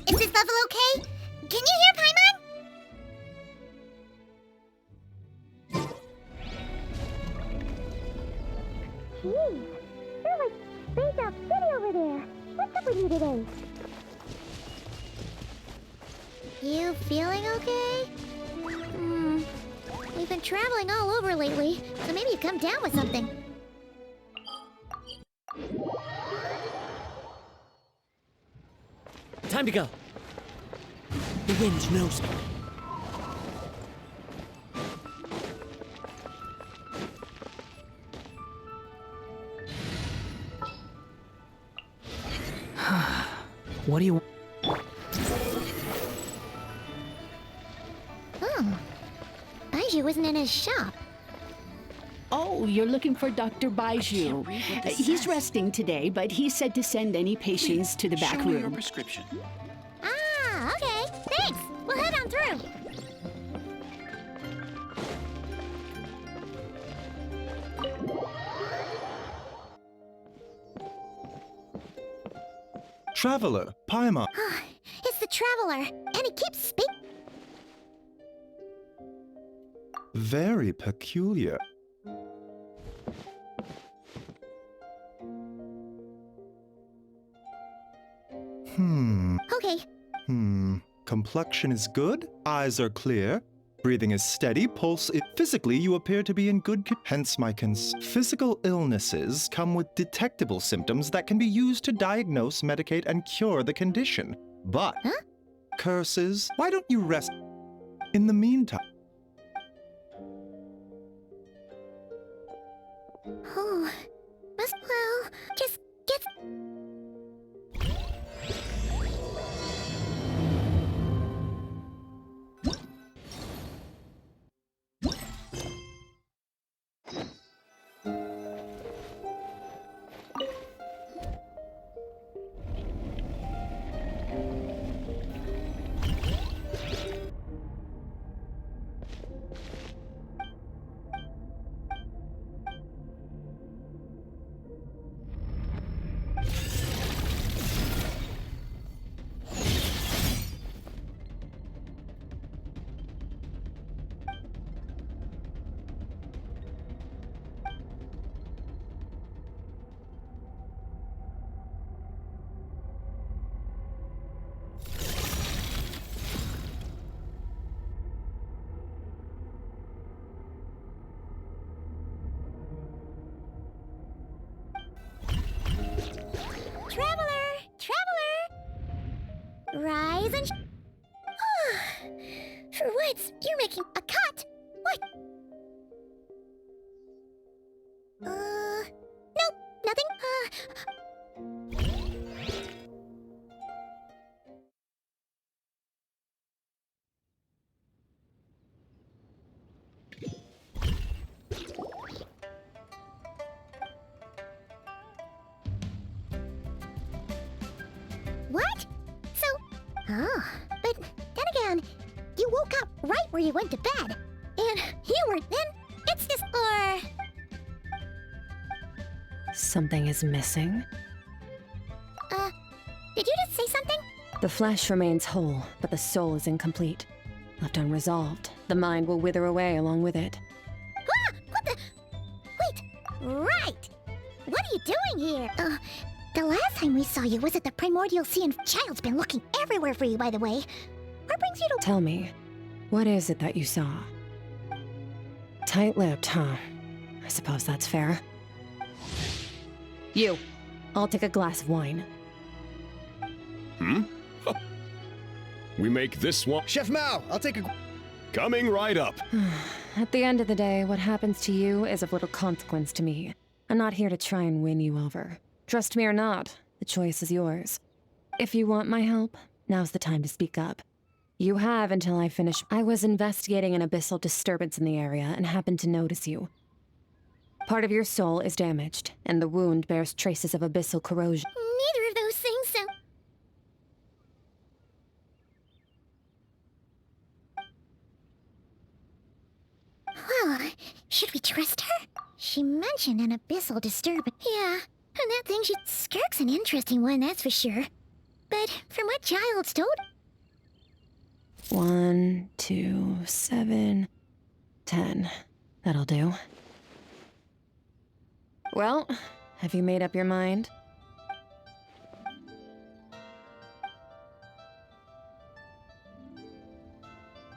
Is this level okay? Can you hear Paimon? Jeez, they're like spaced out city over there. What's up with you today? You feeling okay? We've been traveling all over lately, so maybe you come down with something. Time to go. The wind knows me. What do you want? Oh. Baiju isn't in his shop. Oh, you're looking for Dr. Baiju. He's resting today, but he said to send any patients to the back Show me your room. prescription. Ah, okay. Thanks. We'll head on through. Traveler, Paimon. It's the Traveler, and he keeps speaking. Very peculiar. Okay. Complexion is good, eyes are clear, breathing is steady, pulse is... Physically, you appear to be in good hence my Physical illnesses come with detectable symptoms that can be used to diagnose, medicate, and cure the condition. But... Huh? Curses, why don't you rest... In the meantime... Oh. Well, just get... Traveler! Rise and... For once, you're making a cut! What? Nope, nothing. What? So... Oh, but then again, you woke up right where you went to bed. And you were then... It's just... Or... Something is missing. Did you just say something? The flesh remains whole, but the soul is incomplete. Left unresolved, the mind will wither away along with it. Ah! What the... Wait! Right! What are you doing here? The last time we saw you was at the Primordial Sea, and Child's been looking everywhere for you, by the way. What brings you to... Tell me, what is it that you saw? Tight-lipped, huh? I suppose that's fair. You, I'll take a glass of wine. We make this one. Chef Mao, I'll take a... Coming right up. At the end of the day, what happens to you is of little consequence to me. I'm not here to try and win you over. Trust me or not, the choice is yours. If you want my help, now's the time to speak up. You have until I finish. I was investigating an abyssal disturbance in the area and happened to notice you. Part of your soul is damaged, and the wound bears traces of abyssal corrosion. Neither of those things sound... Well, should we trust her? She mentioned an abyssal disturbance. Yeah, and that thing SKIRK'S an interesting one, that's for sure. But from what Childs told... 1, 2, 7, 10. That'll do. Well, have you made up your mind?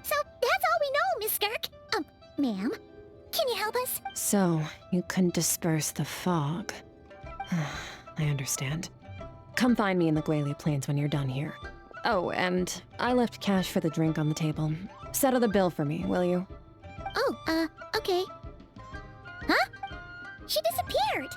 So that's all we know, Miss Skirk. Ma'am, can you help us? So, you couldn't disperse the fog. I understand. Come find me in the Gwale Plains when you're done here. Oh, and I left cash for the drink on the table. Settle the bill for me, will you? Oh, okay. Huh? She disappeared!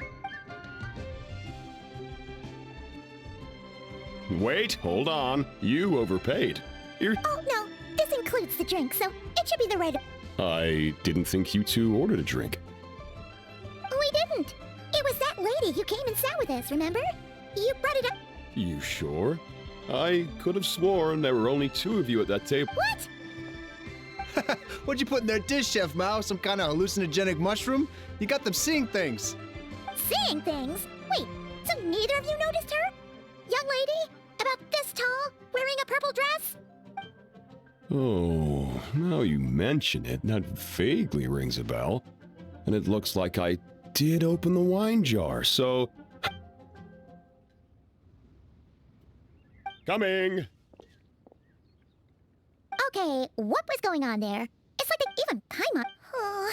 Wait, hold on. You overpaid. Oh, no. This includes the drink, so it should be the right... I didn't think you two ordered a drink. We didn't. It was that lady who came and sat with us, remember? You brought it up... You sure? I could have sworn there were only 2 of you at that table. What? What'd you put in their dish, Chef Mao? Some kind of hallucinogenic mushroom? You got them seeing things. Seeing things? Wait, so neither of you noticed her? Young lady? About this tall? Wearing a purple dress? Oh, now you mention it, that vaguely rings a bell. And it looks like I did open the wine jar, so... Coming! Okay, what was going on there? It's like they even Paimon... Oh.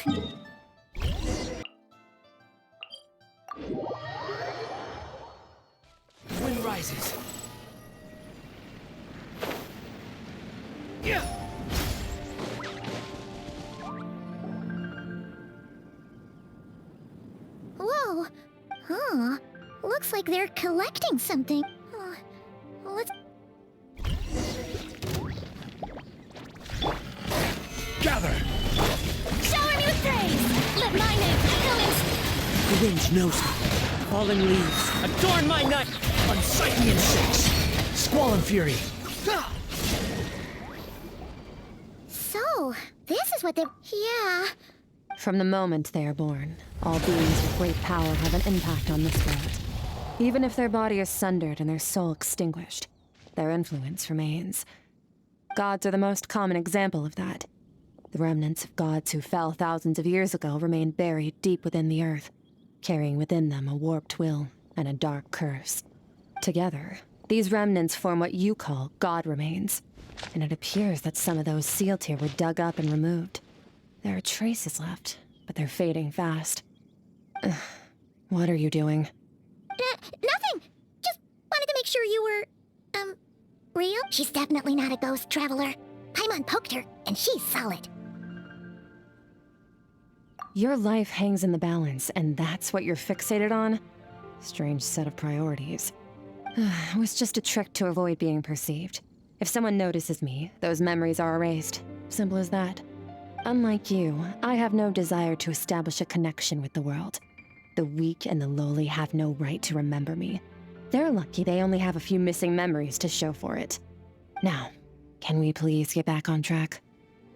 Wind rises. Yeah. Whoa. Huh. Looks like they're collecting something. Let's... Gather! Shower me with praise! Let my name echo The wind knows me. Falling leaves. Adorn my night! Unsightly insects. Squall and fury. So, this is what they... Yeah. From the moment they are born, all beings with great power have an impact on this world. Even if their body is sundered and their soul extinguished, their influence remains. Gods are the most common example of that. The remnants of gods who fell thousands of years ago remain buried deep within the earth, carrying within them a warped will and a dark curse. Together, these remnants form what you call God remains, and it appears that some of those sealed here were dug up and removed. There are traces left, but they're fading fast. What are you doing? Nothing! Just wanted to make sure you were... real? She's definitely not a ghost traveler. Paimon poked her, and she's solid. Your life hangs in the balance, and that's what you're fixated on? Strange set of priorities. It was just a trick to avoid being perceived. If someone notices me, those memories are erased. Simple as that. Unlike you, I have no desire to establish a connection with the world. The weak and the lowly have no right to remember me. They're lucky they only have a few missing memories to show for it. Now, can we please get back on track?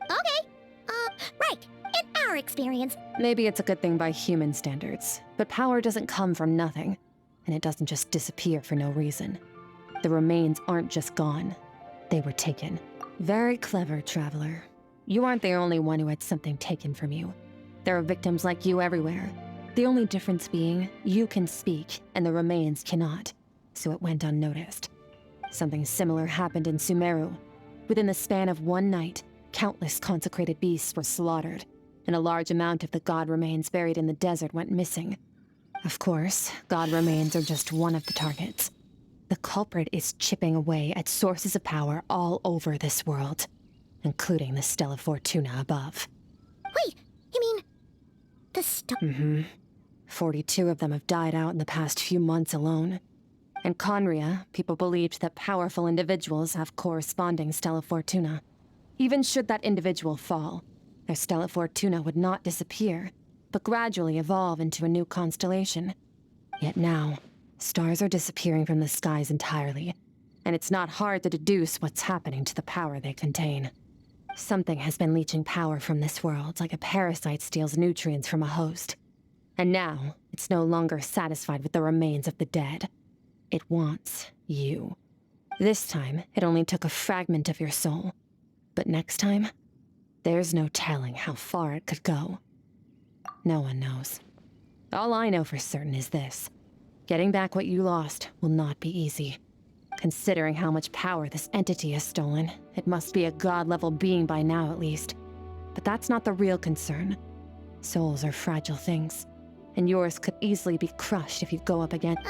Okay. Right. In our experience. Maybe it's a good thing by human standards, but power doesn't come from nothing, and it doesn't just disappear for no reason. The remains aren't just gone. They were taken. Very clever, traveler. You aren't the only one who had something taken from you. There are victims like you everywhere. The only difference being, you can speak, and the remains cannot. So it went unnoticed. Something similar happened in Sumeru. Within the span of one night, countless consecrated beasts were slaughtered, and a large amount of the god remains buried in the desert went missing. Of course, god remains are just one of the targets. The culprit is chipping away at sources of power all over this world, including the Stella Fortuna above. Wait, you mean... the Mm-hmm. 42 of them have died out in the past few months alone. In Conria, people believed that powerful individuals have corresponding Stella Fortuna. Even should that individual fall, their Stella Fortuna would not disappear, but gradually evolve into a new constellation. Yet now, stars are disappearing from the skies entirely, and it's not hard to deduce what's happening to the power they contain. Something has been leeching power from this world like a parasite steals nutrients from a host. And now, it's no longer satisfied with the remains of the dead. It wants you. This time, it only took a fragment of your soul. But next time, there's no telling how far it could go. No one knows. All I know for certain is this. Getting back what you lost will not be easy. Considering how much power this entity has stolen, it must be a god-level being by now at least. But that's not the real concern. Souls are fragile things, and yours could easily be crushed if you go up against—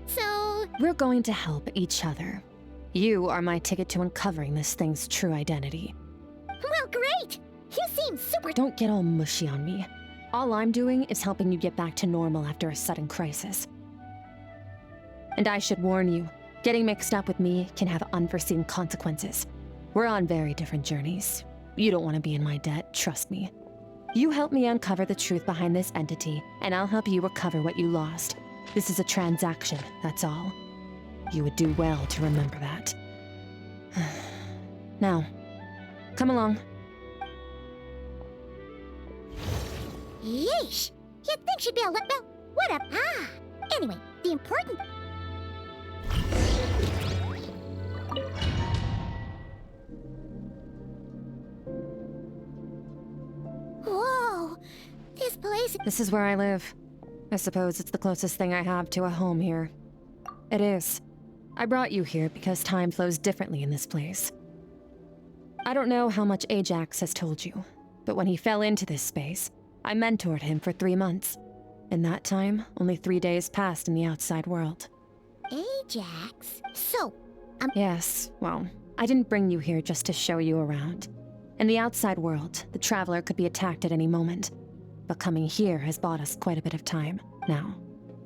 so... We're going to help each other. You are my ticket to uncovering this thing's true identity. Well, great! You seem super— Don't get all mushy on me. All I'm doing is helping you get back to normal after a sudden crisis. And I should warn you, getting mixed up with me can have unforeseen consequences. We're on very different journeys. You don't want to be in my debt, trust me. You help me uncover the truth behind this entity, and I'll help you recover what you lost. This is a transaction, that's all. You would do well to remember that. Now, come along. Yeesh! You'd think she'd be a little— well, whatever. Anyway, the important— Whoa! This place— This is where I live. I suppose it's the closest thing I have to a home here. It is. I brought you here because time flows differently in this place. I don't know how much Ajax has told you, but when he fell into this space, I mentored him for 3 months. In that time, only 3 days passed in the outside world. Ajax? So, Yes, well, I didn't bring you here just to show you around. In the outside world, the Traveler could be attacked at any moment. But coming here has bought us quite a bit of time. Now,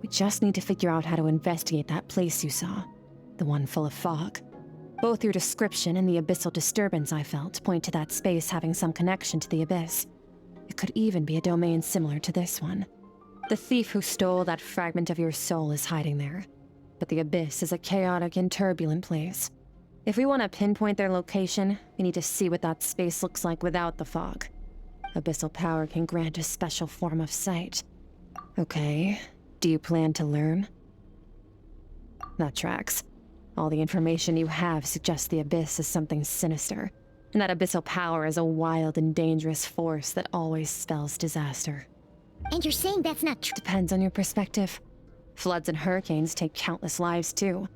we just need to figure out how to investigate that place you saw. The one full of fog. Both your description and the abyssal disturbance I felt point to that space having some connection to the abyss. It could even be a domain similar to this one. The thief who stole that fragment of your soul is hiding there. But the abyss is a chaotic and turbulent place. If we want to pinpoint their location, we need to see what that space looks like without the fog. Abyssal power can grant a special form of sight. Okay, do you plan to learn? That tracks. All the information you have suggests the abyss is something sinister, and that abyssal power is a wild and dangerous force that always spells disaster. and you're saying that's not true? Depends on your perspective. Floods and hurricanes take countless lives too.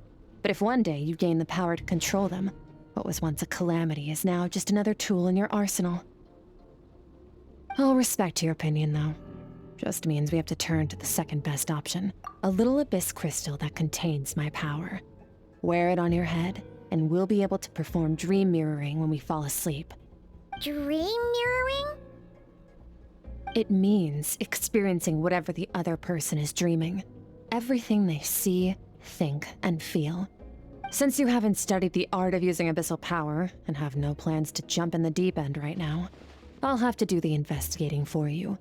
But if one day you gain the power to control them, what was once a calamity is now just another tool in your arsenal. I'll respect your opinion, though. Just means we have to turn to the second best option. A little abyss crystal that contains my power. Wear it on your head, and we'll be able to perform dream mirroring when we fall asleep. Dream mirroring? It means experiencing whatever the other person is dreaming. Everything they see, think, and feel. Since you haven't studied the art of using abyssal power, and have no plans to jump in the deep end right now, I'll have to do the investigating for you.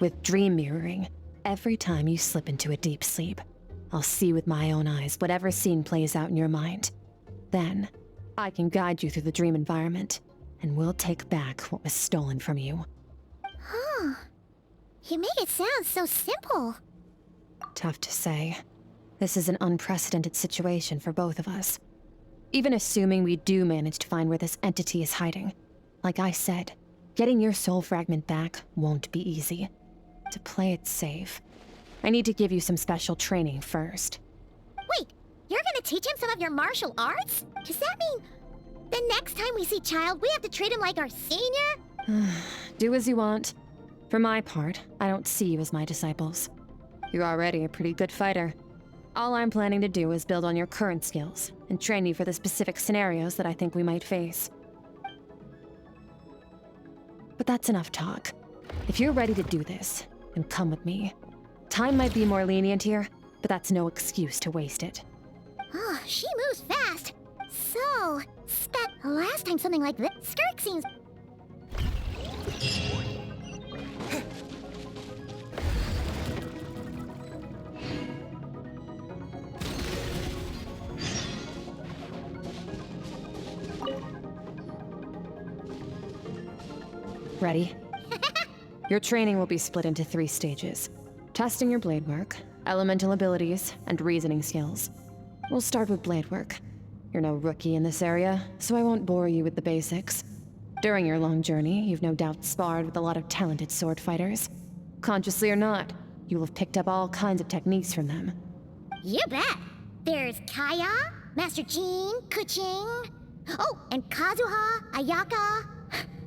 With dream mirroring, every time you slip into a deep sleep, I'll see with my own eyes whatever scene plays out in your mind. Then, I can guide you through the dream environment, and we'll take back what was stolen from you. Huh. You make it sound so simple. Tough to say. This is an unprecedented situation for both of us. Even assuming we do manage to find where this entity is hiding, like I said, getting your soul fragment back won't be easy. To play it safe, I need to give you some special training first. Wait, you're gonna teach him some of your martial arts? Does that mean the next time we see Child, we have to treat him like our senior? Do as you want. For my part, I don't see you as my disciples. You're already a pretty good fighter. All I'm planning to do is build on your current skills and train you for the specific scenarios that I think we might face. But that's enough talk. If you're ready to do this, then come with me. Time might be more lenient here, but that's no excuse to waste it. Oh, she moves fast. So, last time something like this, SKIRK'S seems... Ready? Your training will be split into 3 stages. Testing your blade work, elemental abilities, and reasoning skills. We'll start with blade work. You're no rookie in this area, so I won't bore you with the basics. During your long journey, you've no doubt sparred with a lot of talented sword fighters. Consciously or not, you'll have picked up all kinds of techniques from them. You bet. There's Kaya, Master Jean, Kuching. Oh, and Kazuha, Ayaka.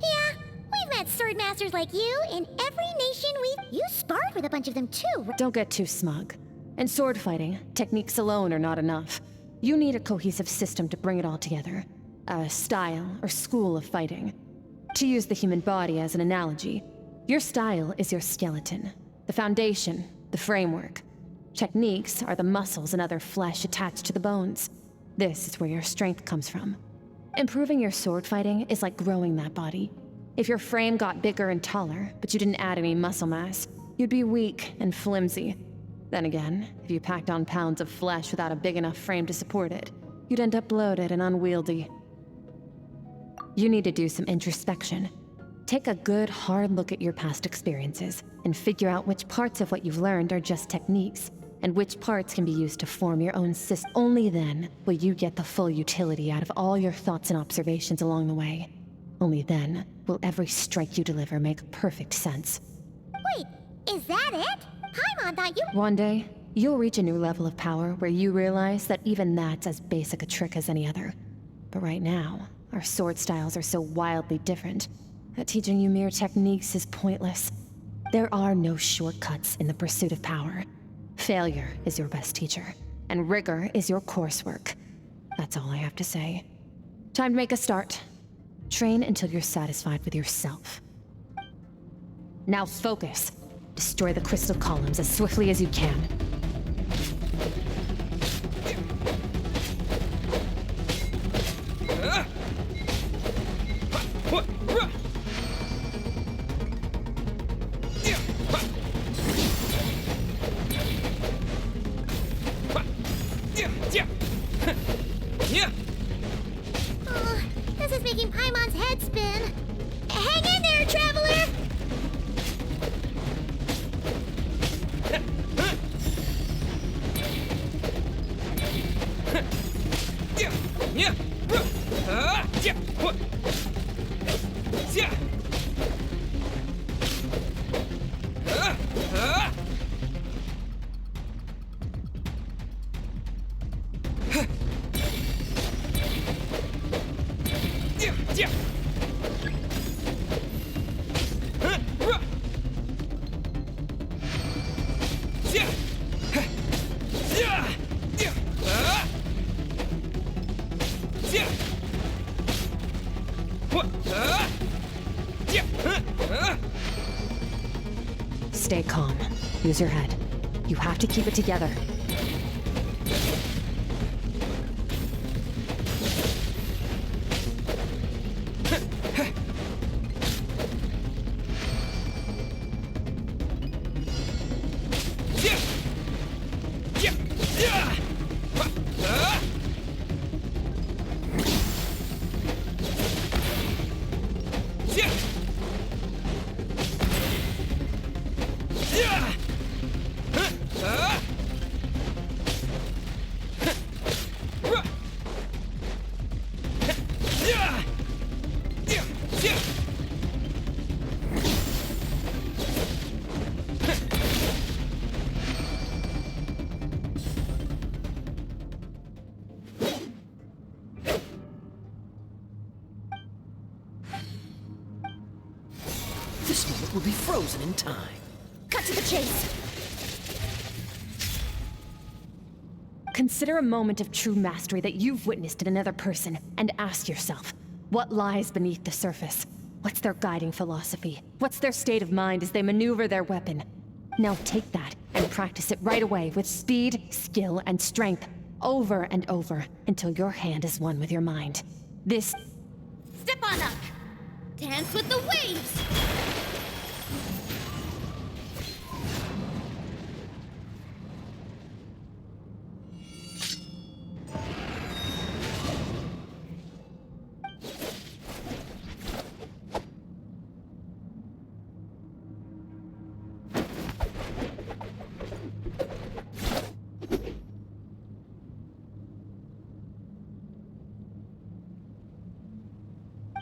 Yeah, we've met sword masters like you in every nation You sparred with a bunch of them too. Don't get too smug. In sword fighting, techniques alone are not enough. You need a cohesive system to bring it all together. A style or school of fighting. To use the human body as an analogy, your style is your skeleton, the foundation, the framework. Techniques are the muscles and other flesh attached to the bones. This is where your strength comes from. Improving your sword fighting is like growing that body. If your frame got bigger and taller, but you didn't add any muscle mass, you'd be weak and flimsy. Then again, if you packed on pounds of flesh without a big enough frame to support it, you'd end up bloated and unwieldy. You need to do some introspection. Take a good, hard look at your past experiences and figure out which parts of what you've learned are just techniques, and which parts can be used to form your own system. Only then will you get the full utility out of all your thoughts and observations along the way. Only then will every strike you deliver make perfect sense. Wait, is that it? Paimon thought you— One day, you'll reach a new level of power where you realize that even that's as basic a trick as any other. But right now, our sword styles are so wildly different that teaching you mere techniques is pointless. There are no shortcuts in the pursuit of power. Failure is your best teacher, and rigor is your coursework. That's all I have to say. Time to make a start. Train until you're satisfied with yourself. Now focus. Destroy the crystal columns as swiftly as you can. Oh, this is making Paimon's head spin. Hang in there, traveler! Stay calm. Use your head. You have to keep it together. This moment will be frozen in time. Cut to the chase! Consider a moment of true mastery that you've witnessed in another person, and ask yourself, what lies beneath the surface? What's their guiding philosophy? What's their state of mind as they maneuver their weapon? Now take that and practice it right away with speed, skill, and strength, over and over, until your hand is one with your mind. This— Step on up! Dance with the waves!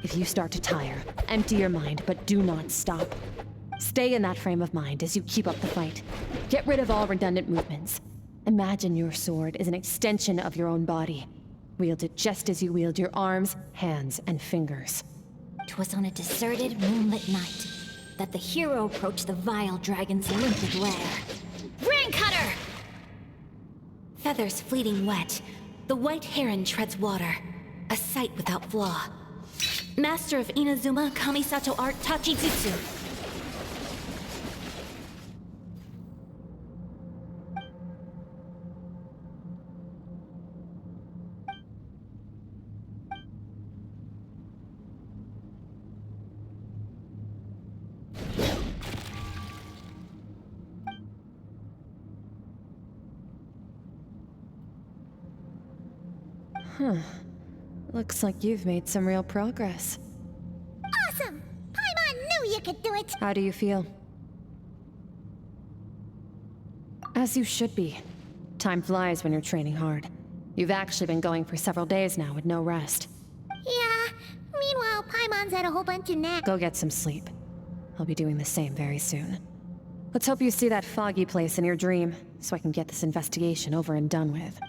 If you start to tire, empty your mind, but do not stop. Stay in that frame of mind as you keep up the fight. Get rid of all redundant movements. Imagine your sword is an extension of your own body. Wield it just as you wield your arms, hands, and fingers. 'Twas on a deserted, moonlit night that the hero approached the vile dragon's limpid lair. Ring cutter! Feathers fleeting wet, the white heron treads water, a sight without flaw. Master of Inazuma Kamisato art Tachijutsu. Looks like you've made some real progress. Awesome! Paimon knew you could do it! How do you feel? As you should be. Time flies when you're training hard. You've actually been going for several days now with no rest. Yeah, meanwhile, Paimon's had a whole bunch of naps. Go get some sleep. I'll be doing the same very soon. Let's hope you see that foggy place in your dream, so I can get this investigation over and done with.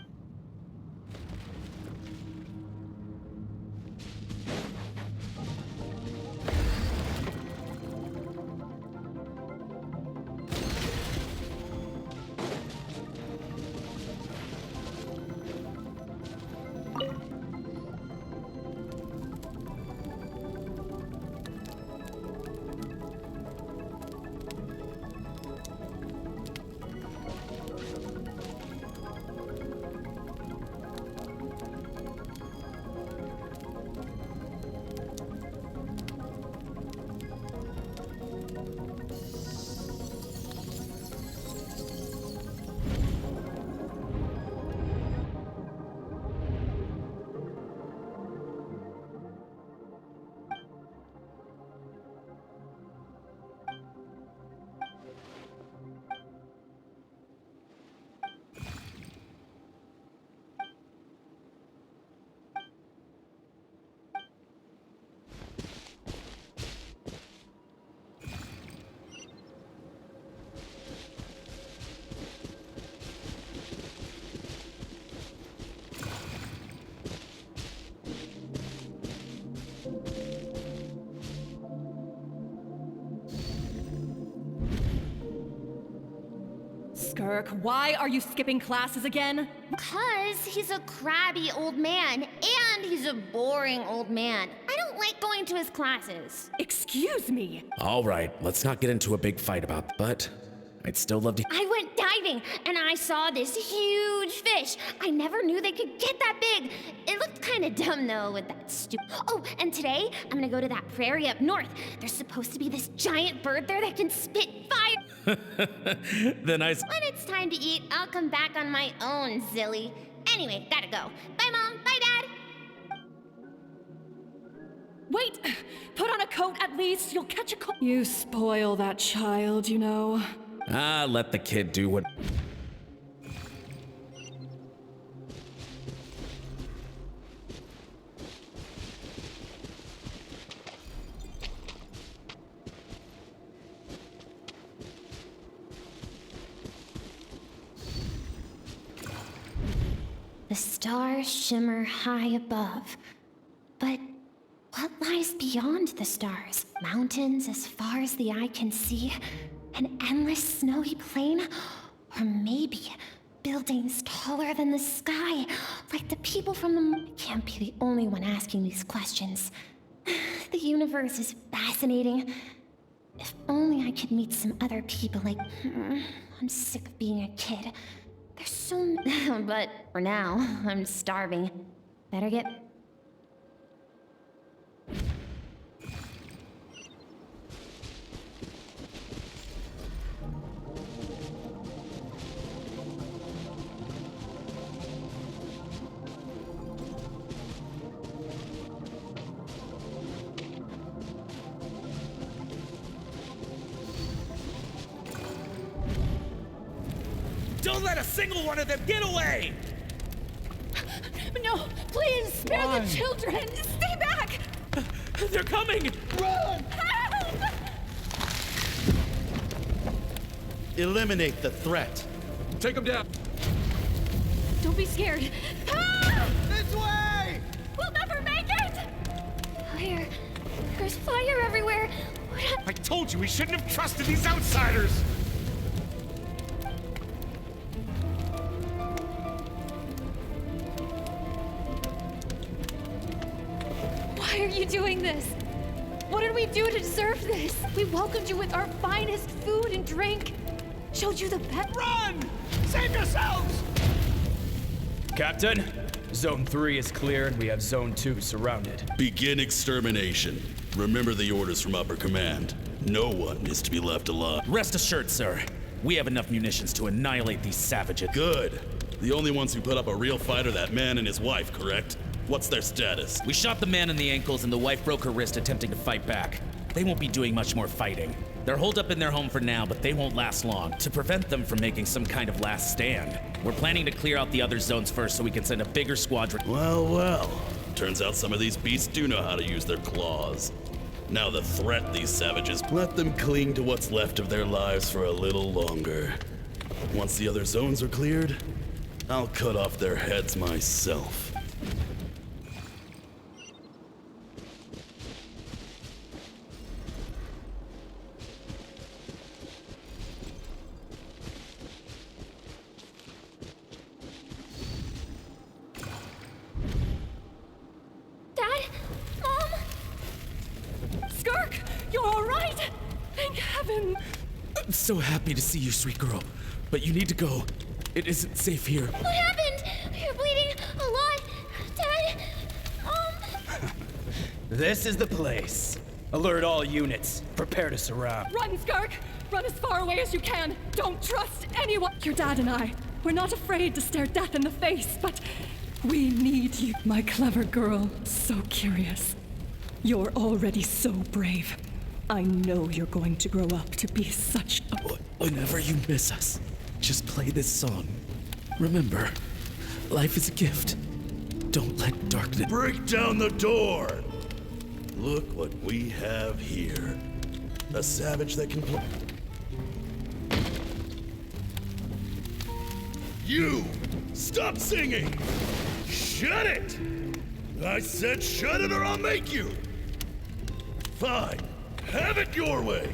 Skirk, why are you skipping classes again? 'Cause he's a crabby old man, and he's a boring old man. I don't like going to his classes. Excuse me. All right, let's not get into a big fight about that, but I'd still love to. I went diving, and I saw this huge fish. I never knew they could get that big. It looked kind of dumb, though, with that stupid... Oh, and today, I'm gonna go to that prairie up north. There's supposed to be this giant bird there that can spit fire. Then I... When it's time to eat, I'll come back on my own, Zilly. Anyway, gotta go. Bye, Mom. Bye, Dad. Wait! Put on a coat at least. You'll catch a cold. You spoil that child, you know. let the kid do what... The stars shimmer high above. But what lies beyond the stars? Mountains as far as the eye can see? An endless snowy plain? Or maybe buildings taller than the sky, like the people from the moon? I can't be the only one asking these questions. The universe is fascinating. If only I could meet some other people like... I'm sick of being a kid. There's so but for now, I'm starving. Better get... Don't let a single one of them get away! No, please, spare the children! Stay back! They're coming! Run! Eliminate the threat. Take them down. Don't be scared. This way! We'll never make it! Fire. There's fire everywhere. I told you we shouldn't have trusted these outsiders! Why are you doing this? What did we do to deserve this? We welcomed you with our finest food and drink. Showed you the pet. Run! Save yourselves! Captain, Zone 3 is clear and we have Zone 2 surrounded. Begin extermination. Remember the orders from upper command. No one is to be left alive. Rest assured, sir. We have enough munitions to annihilate these savages. Good. The only ones who put up a real fight are that man and his wife, correct? What's their status? We shot the man in the ankles and the wife broke her wrist attempting to fight back. They won't be doing much more fighting. They're holed up in their home for now, but they won't last long. To prevent them from making some kind of last stand, we're planning to clear out the other zones first so we can send a bigger squadron. Well, well. Turns out some of these beasts do know how to use their claws. Now the threat these savages, let them cling to what's left of their lives for a little longer. Once the other zones are cleared, I'll cut off their heads myself. Dad? Mom? Skirk, you're all right? Thank heaven. I'm so happy to see you, sweet girl. But you need to go. It isn't safe here. What happened? You're bleeding a lot. Dad? Mom? This is the place. Alert all units. Prepare to surround. Run, Skirk! Run as far away as you can. Don't trust anyone. Your dad and I, we're not afraid to stare death in the face, but we need you. My clever girl, so curious. You're already so brave. I know you're going to grow up to be such a... Whenever you miss us, just play this song. Remember, life is a gift. Don't let darkness... Break down the door! Look what we have here. A savage that can play. You! Stop singing! Shut it! I said shut it or I'll make you! Fine. Have it your way!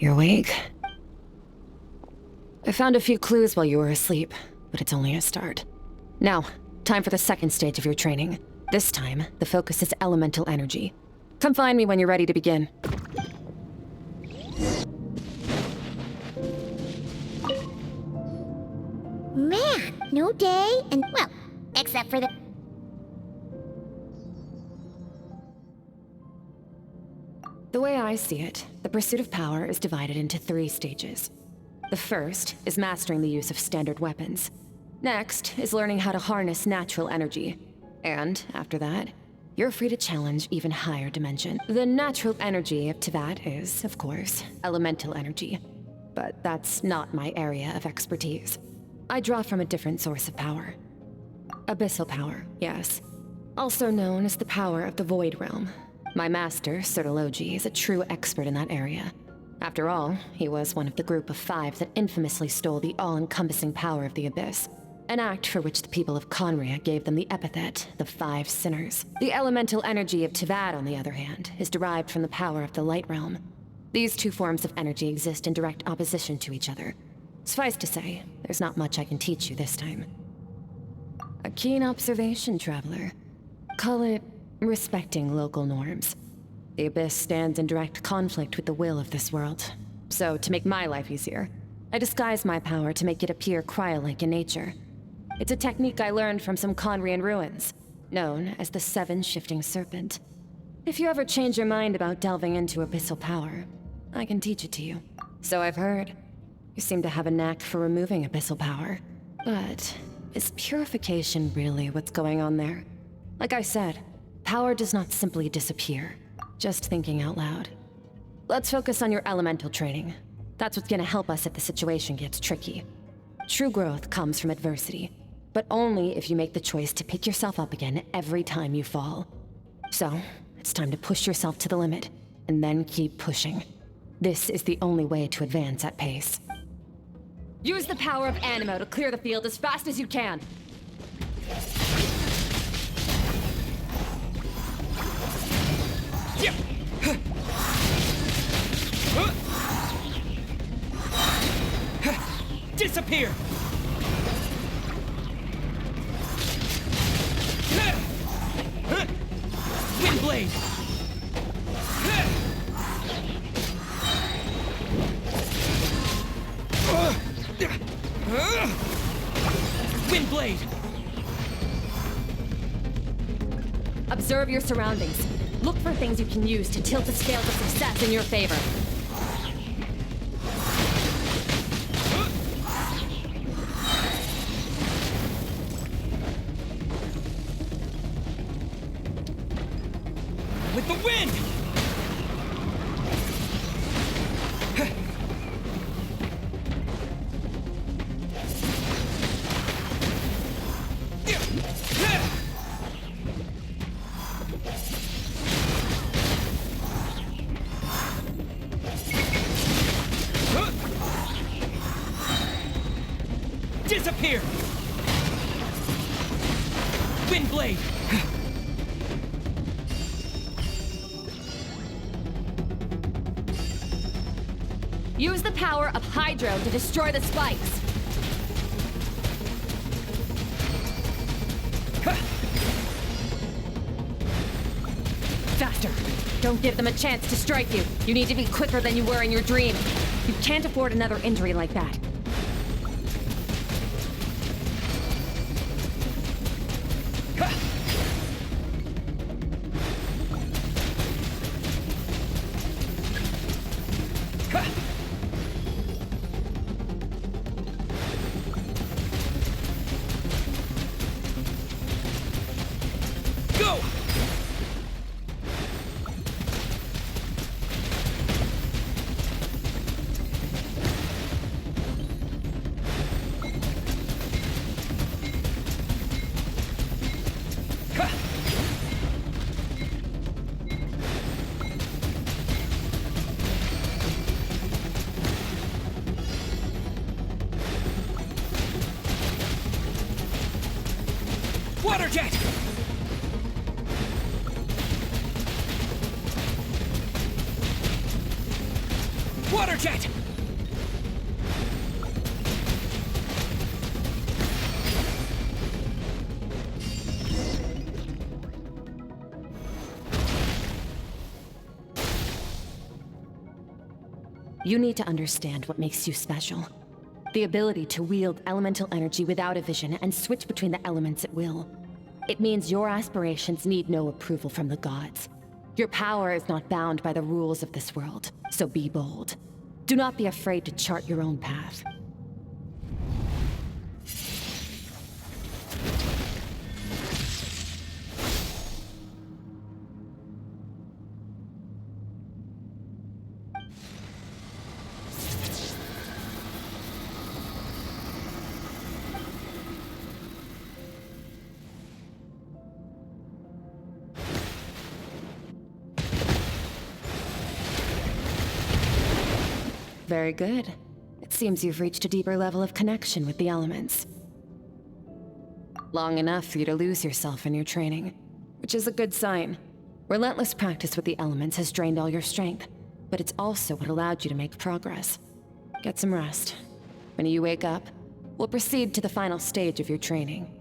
You're awake? I found a few clues while you were asleep, but it's only a start. Now, time for the second stage of your training. This time, the focus is elemental energy. Come find me when you're ready to begin. Man, new day, and well, except for the... The way I see it, the pursuit of power is divided into 3 stages. The first is mastering the use of standard weapons. Next is learning how to harness natural energy. And after that, you're free to challenge even higher dimension. The natural energy of Teyvat is, of course, elemental energy. But that's not my area of expertise. I draw from a different source of power. Abyssal power, yes. Also known as the power of the Void Realm. My master, Sertologi, is a true expert in that area. After all, he was one of the group of 5 that infamously stole the all-encompassing power of the Abyss. An act for which the people of Conria gave them the epithet, the 5 Sinners. The elemental energy of Teyvat, on the other hand, is derived from the power of the Light Realm. These 2 forms of energy exist in direct opposition to each other. Suffice to say, there's not much I can teach you this time. A keen observation, traveler. Call it respecting local norms. The Abyss stands in direct conflict with the will of this world. So, to make my life easier, I disguise my power to make it appear cryo-like in nature. It's a technique I learned from some Conrian ruins, known as the Seven Shifting Serpent. If you ever change your mind about delving into abyssal power, I can teach it to you. So I've heard. You seem to have a knack for removing abyssal power. But is purification really what's going on there? Like I said, power does not simply disappear. Just thinking out loud. Let's focus on your elemental training. That's what's gonna help us if the situation gets tricky. True growth comes from adversity, but only if you make the choice to pick yourself up again every time you fall. So, it's time to push yourself to the limit, and then keep pushing. This is the only way to advance at pace. Use the power of Animo to clear the field as fast as you can. Disappear! Windblade! Windblade! Observe your surroundings. Look for things you can use to tilt the scales of success in your favor. With the wind! Disappear! Windblade! Use the power of Hydro to destroy the spikes. Faster! Don't give them a chance to strike you. You need to be quicker than you were in your dream. You can't afford another injury like that. Go! Water jet! Water jet! You need to understand what makes you special. The ability to wield elemental energy without a vision and switch between the elements at will. It means your aspirations need no approval from the gods. Your power is not bound by the rules of this world, so be bold. Do not be afraid to chart your own path. Very good. It seems you've reached a deeper level of connection with the elements. Long enough for you to lose yourself in your training, which is a good sign. Relentless practice with the elements has drained all your strength, but it's also what allowed you to make progress. Get some rest. When you wake up, we'll proceed to the final stage of your training.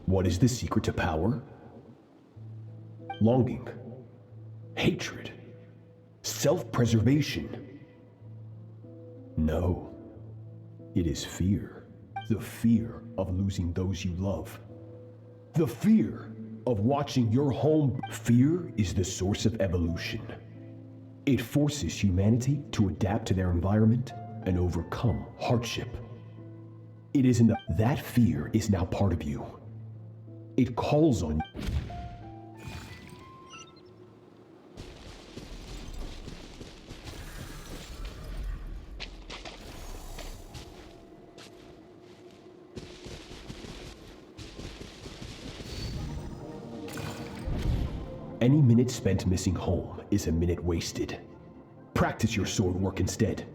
What is the secret to power? Longing, hatred, self-preservation. No, it is fear. The fear of losing those you love. The fear of watching your home. Fear is the source of evolution. It forces humanity to adapt to their environment and overcome hardship. It is in that fear is now part of you. It calls on you. Any minute spent missing home is a minute wasted. Practice your sword work instead.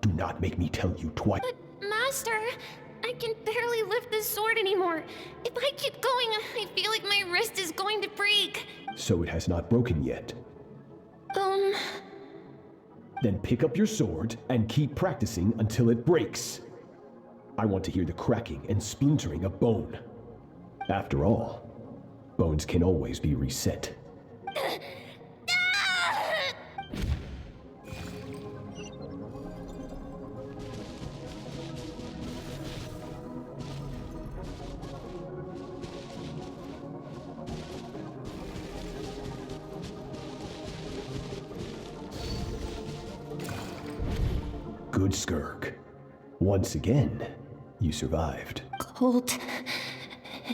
Do not make me tell you twice. But, Master, I can barely lift this sword anymore. If I keep going, I feel like my wrist is going to break. So it has not broken yet. Then pick up your sword and keep practicing until it breaks. I want to hear the cracking and splintering of bone. After all, bones can always be reset. Good, Skirk. Once again, you survived. Cold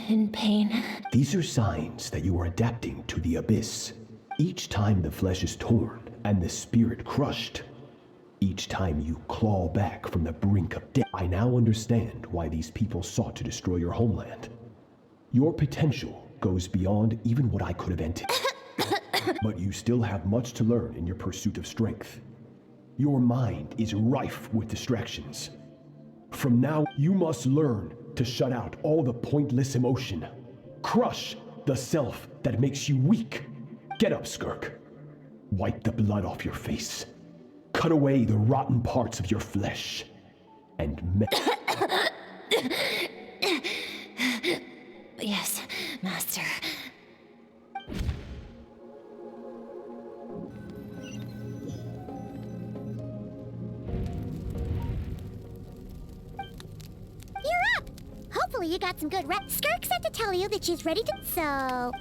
and pain. These are signs that you are adapting to the abyss. Each time the flesh is torn and the spirit crushed, each time you claw back from the brink of death, I now understand why these people sought to destroy your homeland. Your potential goes beyond even what I could have anticipated. But you still have much to learn in your pursuit of strength. Your mind is rife with distractions. From now, you must learn to shut out all the pointless emotion. Crush the self that makes you weak. Get up, Skirk. Wipe the blood off your face. Cut away the rotten parts of your flesh. And Yes, Master. You're up! Hopefully you got some good rest. Skirk said to tell you that she's ready to... So...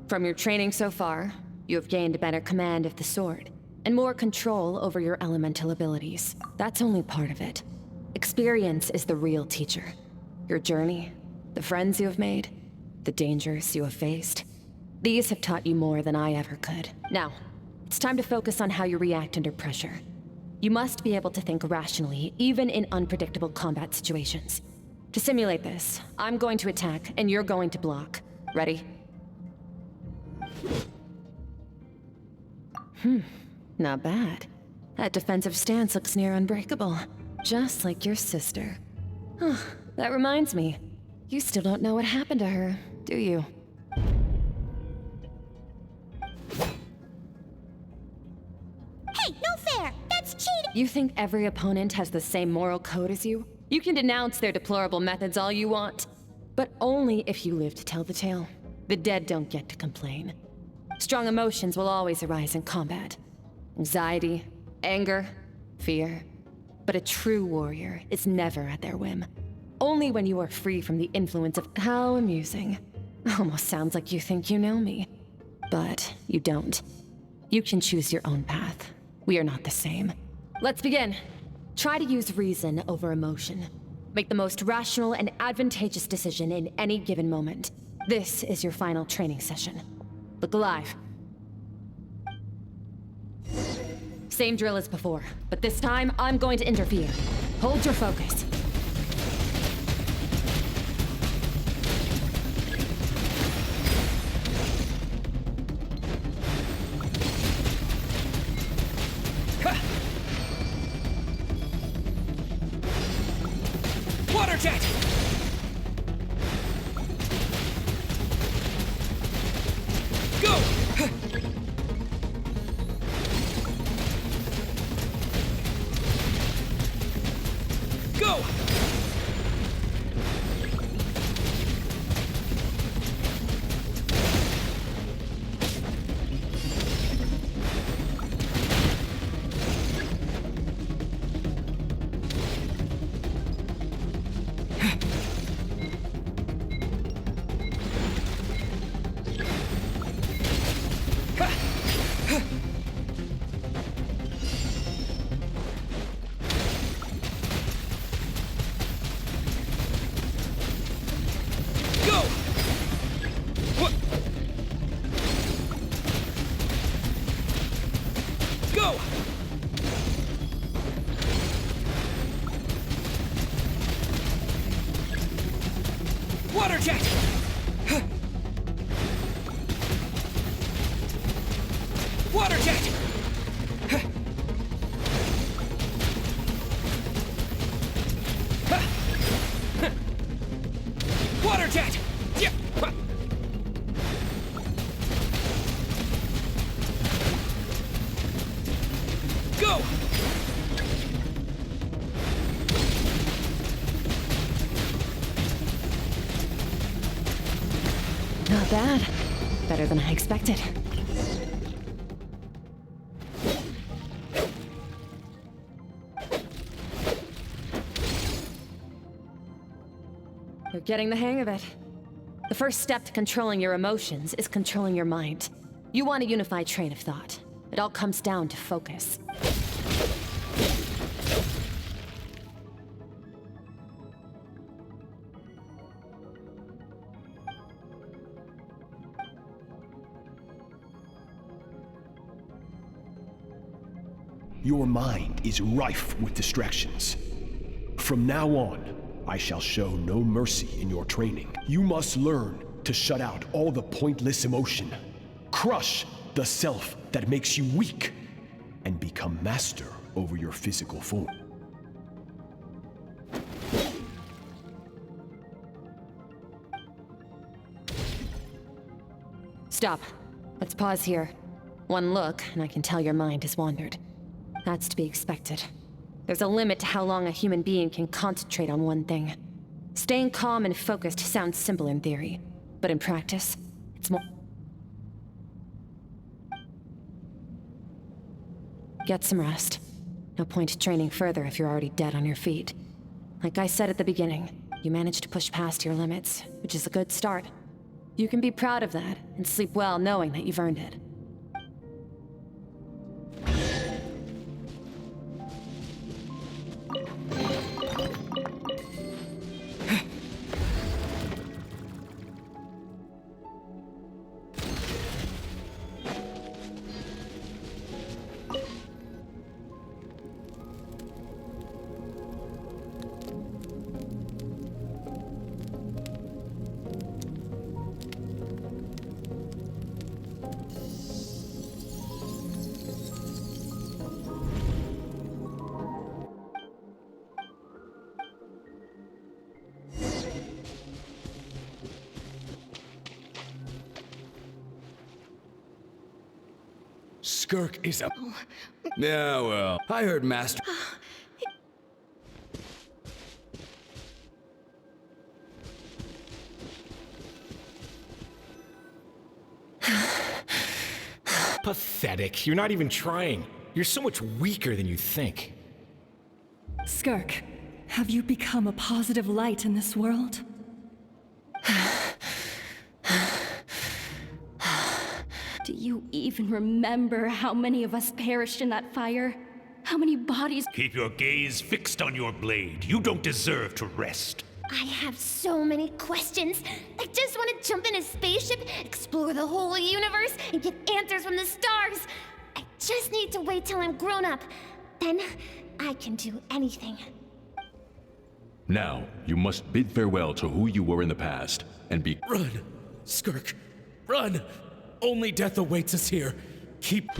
From your training so far, you have gained a better command of the sword, and more control over your elemental abilities. That's only part of it. Experience is the real teacher. Your journey, the friends you have made, the dangers you have faced. These have taught you more than I ever could. Now, it's time to focus on how you react under pressure. You must be able to think rationally, even in unpredictable combat situations. To simulate this, I'm going to attack, and you're going to block. Ready? Not bad. That defensive stance looks near unbreakable. Just like your sister. That reminds me. You still don't know what happened to her, do you? Hey, no fair! That's cheating! You think every opponent has the same moral code as you? You can denounce their deplorable methods all you want. But only if you live to tell the tale. The dead don't get to complain. Strong emotions will always arise in combat. Anxiety, anger, fear. But a true warrior is never at their whim. Only when you are free from the influence of... How amusing. Almost sounds like you think you know me. But you don't. You can choose your own path. We are not the same. Let's begin. Try to use reason over emotion. Make the most rational and advantageous decision in any given moment. This is your final training session. Look alive. Same drill as before, but this time I'm going to interfere. Hold your focus. Water jet! Water jet! Water jet! Yeah. Go! Not bad. Better than I expected. You're getting the hang of it. The first step to controlling your emotions is controlling your mind. You want a unified train of thought. It all comes down to focus. Your mind is rife with distractions. From now on, I shall show no mercy in your training. You must learn to shut out all the pointless emotion. Crush the self that makes you weak, and become master over your physical form. Stop. Let's pause here. One look, and I can tell your mind has wandered. That's to be expected. There's a limit to how long a human being can concentrate on one thing. Staying calm and focused sounds simple in theory, but in practice, it's more... Get some rest. No point training further if you're already dead on your feet. Like I said at the beginning, you managed to push past your limits, which is a good start. You can be proud of that, and sleep well knowing that you've earned it. Skirk is a... Yeah, well, I heard Master... Pathetic. You're not even trying. You're so much weaker than you think. Skirk, have you become a positive light in this world? Do you even remember how many of us perished in that fire? How many bodies— Keep your gaze fixed on your blade. You don't deserve to rest. I have so many questions. I just want to jump in a spaceship, explore the whole universe, and get answers from the stars. I just need to wait till I'm grown up. Then I can do anything. Now, you must bid farewell to who you were in the past, and be— Run! Skirk! Run! Only death awaits us here. Keep...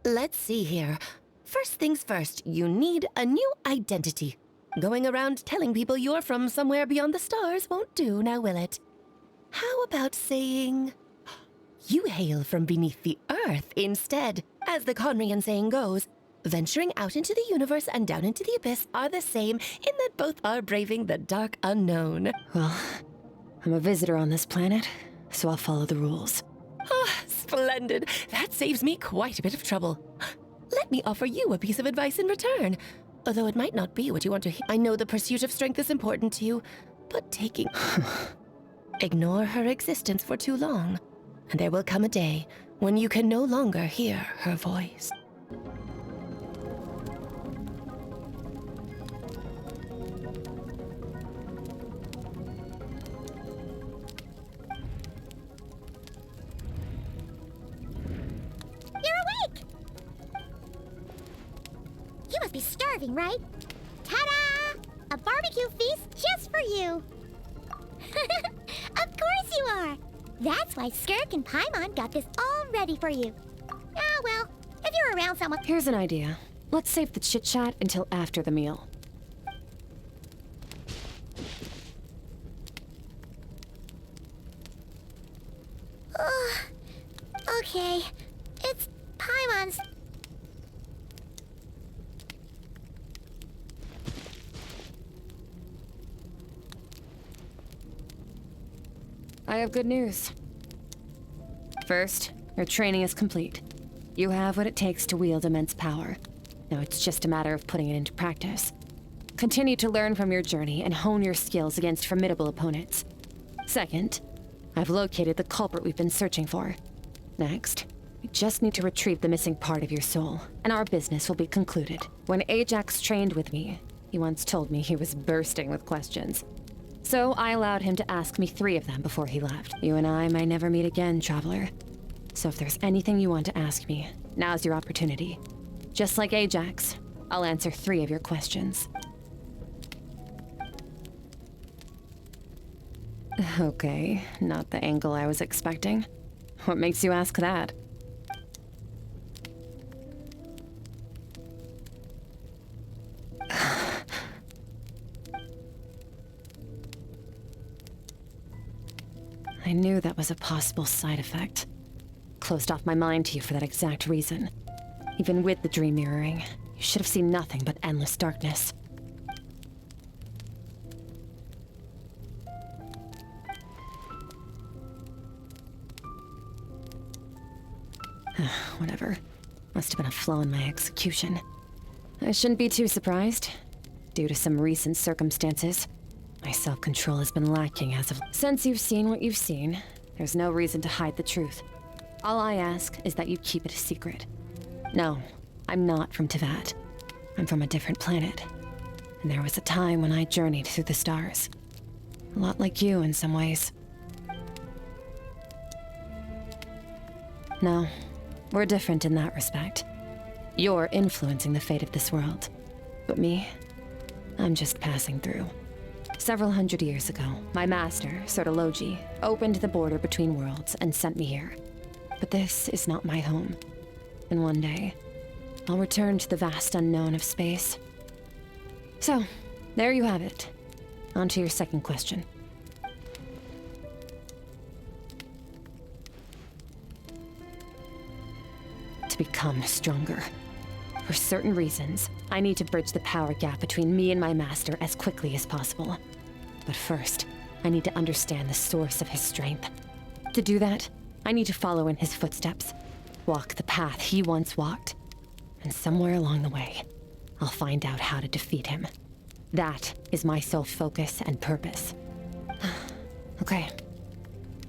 Let's see here. First things first, you need a new identity. Going around telling people you're from somewhere beyond the stars won't do, now will it? How about saying, you hail from beneath the earth instead? As the Conrian saying goes, venturing out into the universe and down into the abyss are the same in that both are braving the dark unknown. Well, I'm a visitor on this planet, so I'll follow the rules. Ah, splendid. That saves me quite a bit of trouble. Let me offer you a piece of advice in return. Although it might not be what you want to hear. I know the pursuit of strength is important to you, but taking... Ignore her existence for too long, and there will come a day when you can no longer hear her voice. starving, right? Ta-da! A barbecue feast just for you! Of course you are! That's why Skirk and Paimon got this all ready for you. Ah, well, if you're around someone... Here's an idea. Let's save the chit-chat until after the meal. Okay, it's Paimon's... I have good news. First, your training is complete. You have what it takes to wield immense power. Now it's just a matter of putting it into practice. Continue to learn from your journey and hone your skills against formidable opponents. Second, I've located the culprit we've been searching for. Next, we just need to retrieve the missing part of your soul, and our business will be concluded. When Ajax trained with me, he once told me he was bursting with questions. So I allowed him to ask me 3 of them before he left. You and I may never meet again, Traveler. So if there's anything you want to ask me, now's your opportunity. Just like Ajax, I'll answer 3 of your questions. Okay, not the angle I was expecting. What makes you ask that? I knew that was a possible side effect. Closed off my mind to you for that exact reason. Even with the dream mirroring, you should have seen nothing but endless darkness. Whatever. Must have been a flaw in my execution. I shouldn't be too surprised. Due to some recent circumstances, my self-control has been lacking as of... Since you've seen what you've seen, there's no reason to hide the truth. All I ask is that you keep it a secret. No, I'm not from Teyvat. I'm from a different planet. And there was a time when I journeyed through the stars. A lot like you in some ways. No, we're different in that respect. You're influencing the fate of this world. But me, I'm just passing through. Several hundred years ago, my master, Sertologi, opened the border between worlds and sent me here. But this is not my home. And one day, I'll return to the vast unknown of space. So, there you have it. On to your second question. To become stronger. For certain reasons, I need to bridge the power gap between me and my master as quickly as possible. But first, I need to understand the source of his strength. To do that, I need to follow in his footsteps, walk the path he once walked, and somewhere along the way, I'll find out how to defeat him. That is my sole focus and purpose. Okay.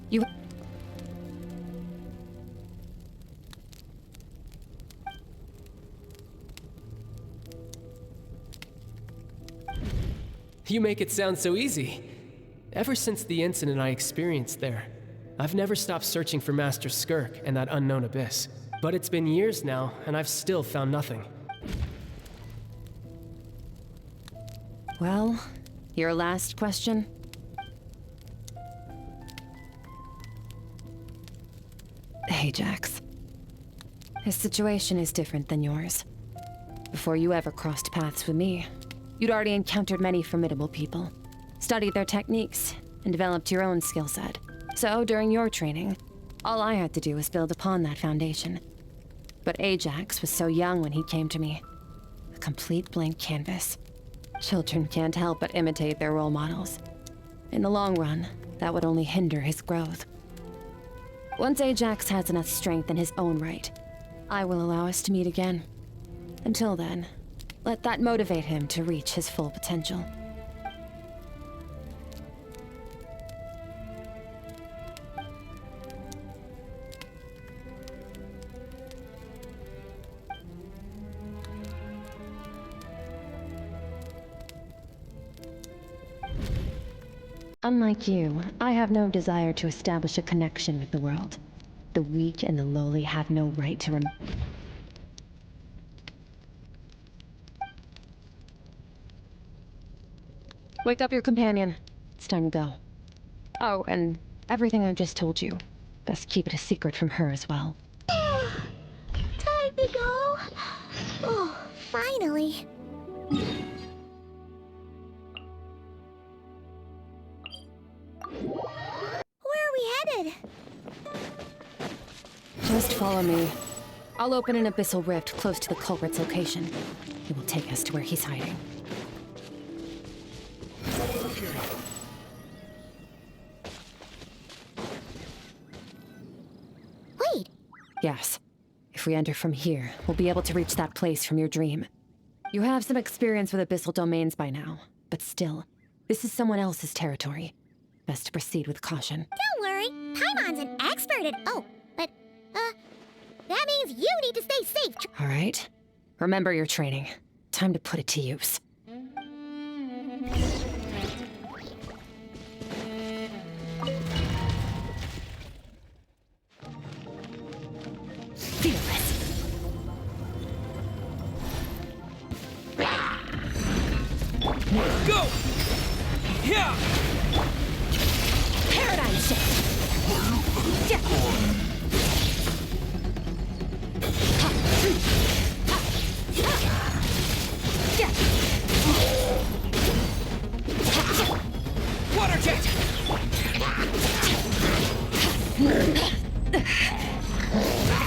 You... You make it sound so easy. Ever since the incident I experienced there, I've never stopped searching for Master Skirk and that unknown abyss. But it's been years now, and I've still found nothing. Well, your last question? Ajax. His situation is different than yours. Before you ever crossed paths with me, you'd already encountered many formidable people, studied their techniques, and developed your own skill set. So, during your training, all I had to do was build upon that foundation. But Ajax was so young when he came to me. A complete blank canvas. Children can't help but imitate their role models. In the long run, that would only hinder his growth. Once Ajax has enough strength in his own right, I will allow us to meet again. Until then, let that motivate him to reach his full potential. Unlike you, I have no desire to establish a connection with the world. The weak and the lowly have no right to Wake up your companion. It's time to go. Oh, and everything I just told you. Best keep it a secret from her as well. Time to go. Oh, finally. Where are we headed? Just follow me. I'll open an abyssal rift close to the culprit's location. It will take us to where he's hiding. Wait. Yes. If we enter from here, we'll be able to reach that place from your dream. You have some experience with abyssal domains by now, but still, this is someone else's territory. Best to proceed with caution. Don't worry. Paimon's an expert at... Oh, but, that means you need to stay safe. All right. Remember your training. Time to put it to use. Fearless. Go! Yeah! Paradigm shift. Water jet!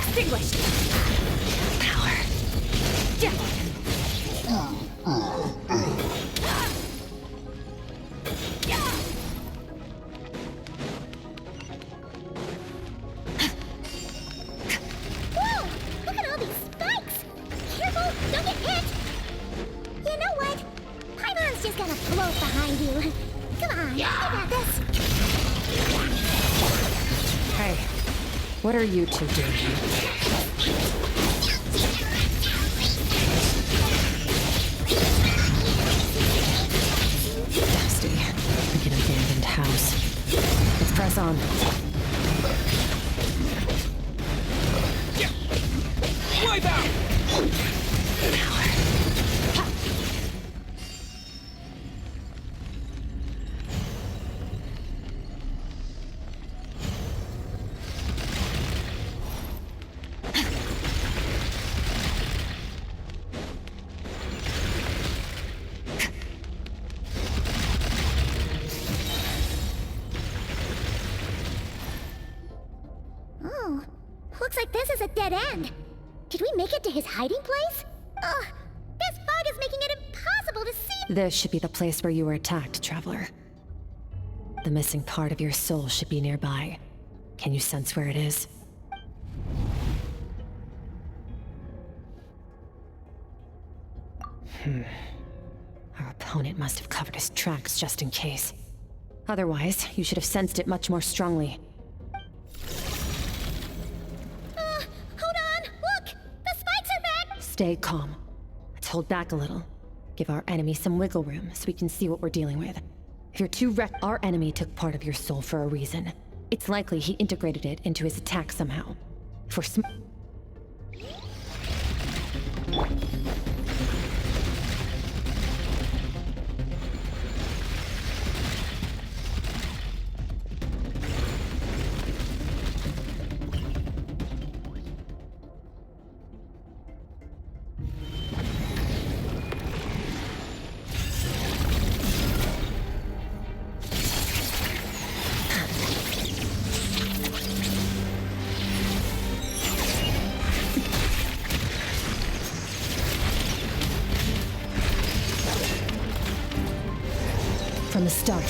Extinguished. Power. Whoa! Look at all these spikes! Careful! Don't get hit! You know what? Paimon's just gonna float behind you. Come on, you got this. Hey, what are you two doing here? Dusty, like an abandoned house. Let's press on. Wipe out! Oh, looks like this is a dead end. Did we make it to his hiding place? Ugh, this fog is making it impossible to see. This should be the place where you were attacked, Traveler. The missing part of your soul should be nearby. Can you sense where it is? Our opponent must have covered his tracks just in case. Otherwise, you should have sensed it much more strongly. Hold on, look! The spikes are back! Stay calm. Let's hold back a little. Give our enemy some wiggle room so we can see what we're dealing with. If you're too our enemy took part of your soul for a reason. It's likely he integrated it into his attack somehow. If we're From the start,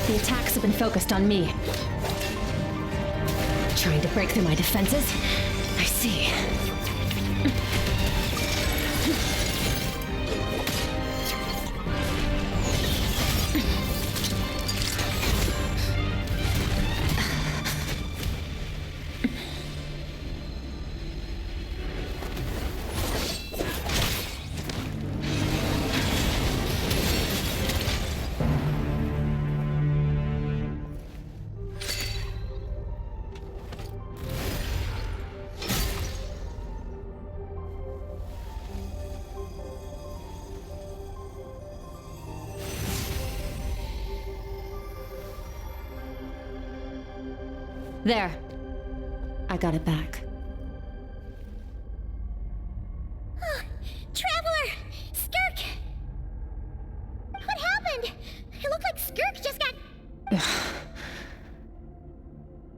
the attacks have been focused on me. Trying to break through my defenses? I see. There. I got it back. Traveler! Skirk! What happened? It looked like Skirk just got...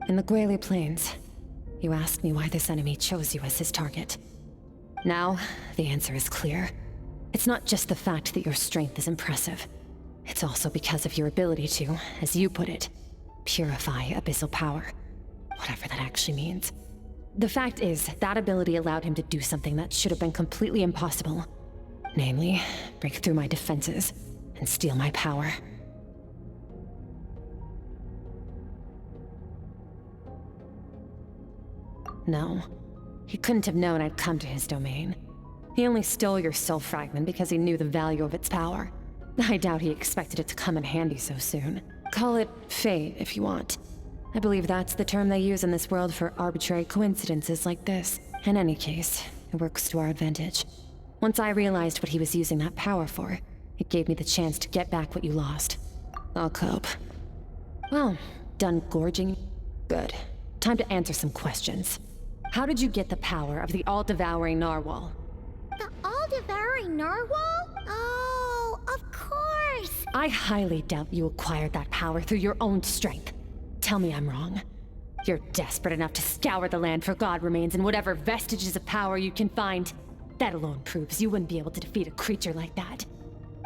In the Guili Plains, you asked me why this enemy chose you as his target. Now, the answer is clear. It's not just the fact that your strength is impressive. It's also because of your ability to, as you put it, purify abyssal power. Whatever that actually means. The fact is, that ability allowed him to do something that should have been completely impossible. Namely, break through my defenses and steal my power. No, he couldn't have known I'd come to his domain. He only stole your soul fragment because he knew the value of its power. I doubt he expected it to come in handy so soon. Call it fate, if you want. I believe that's the term they use in this world for arbitrary coincidences like this. In any case, it works to our advantage. Once I realized what he was using that power for, it gave me the chance to get back what you lost. I'll cope. Well, done gorging? Good. Time to answer some questions. How did you get the power of the all-devouring narwhal? The all-devouring narwhal? Oh, of course! I highly doubt you acquired that power through your own strength. Tell me I'm wrong. You're desperate enough to scour the land for god remains and whatever vestiges of power you can find. That alone proves you wouldn't be able to defeat a creature like that.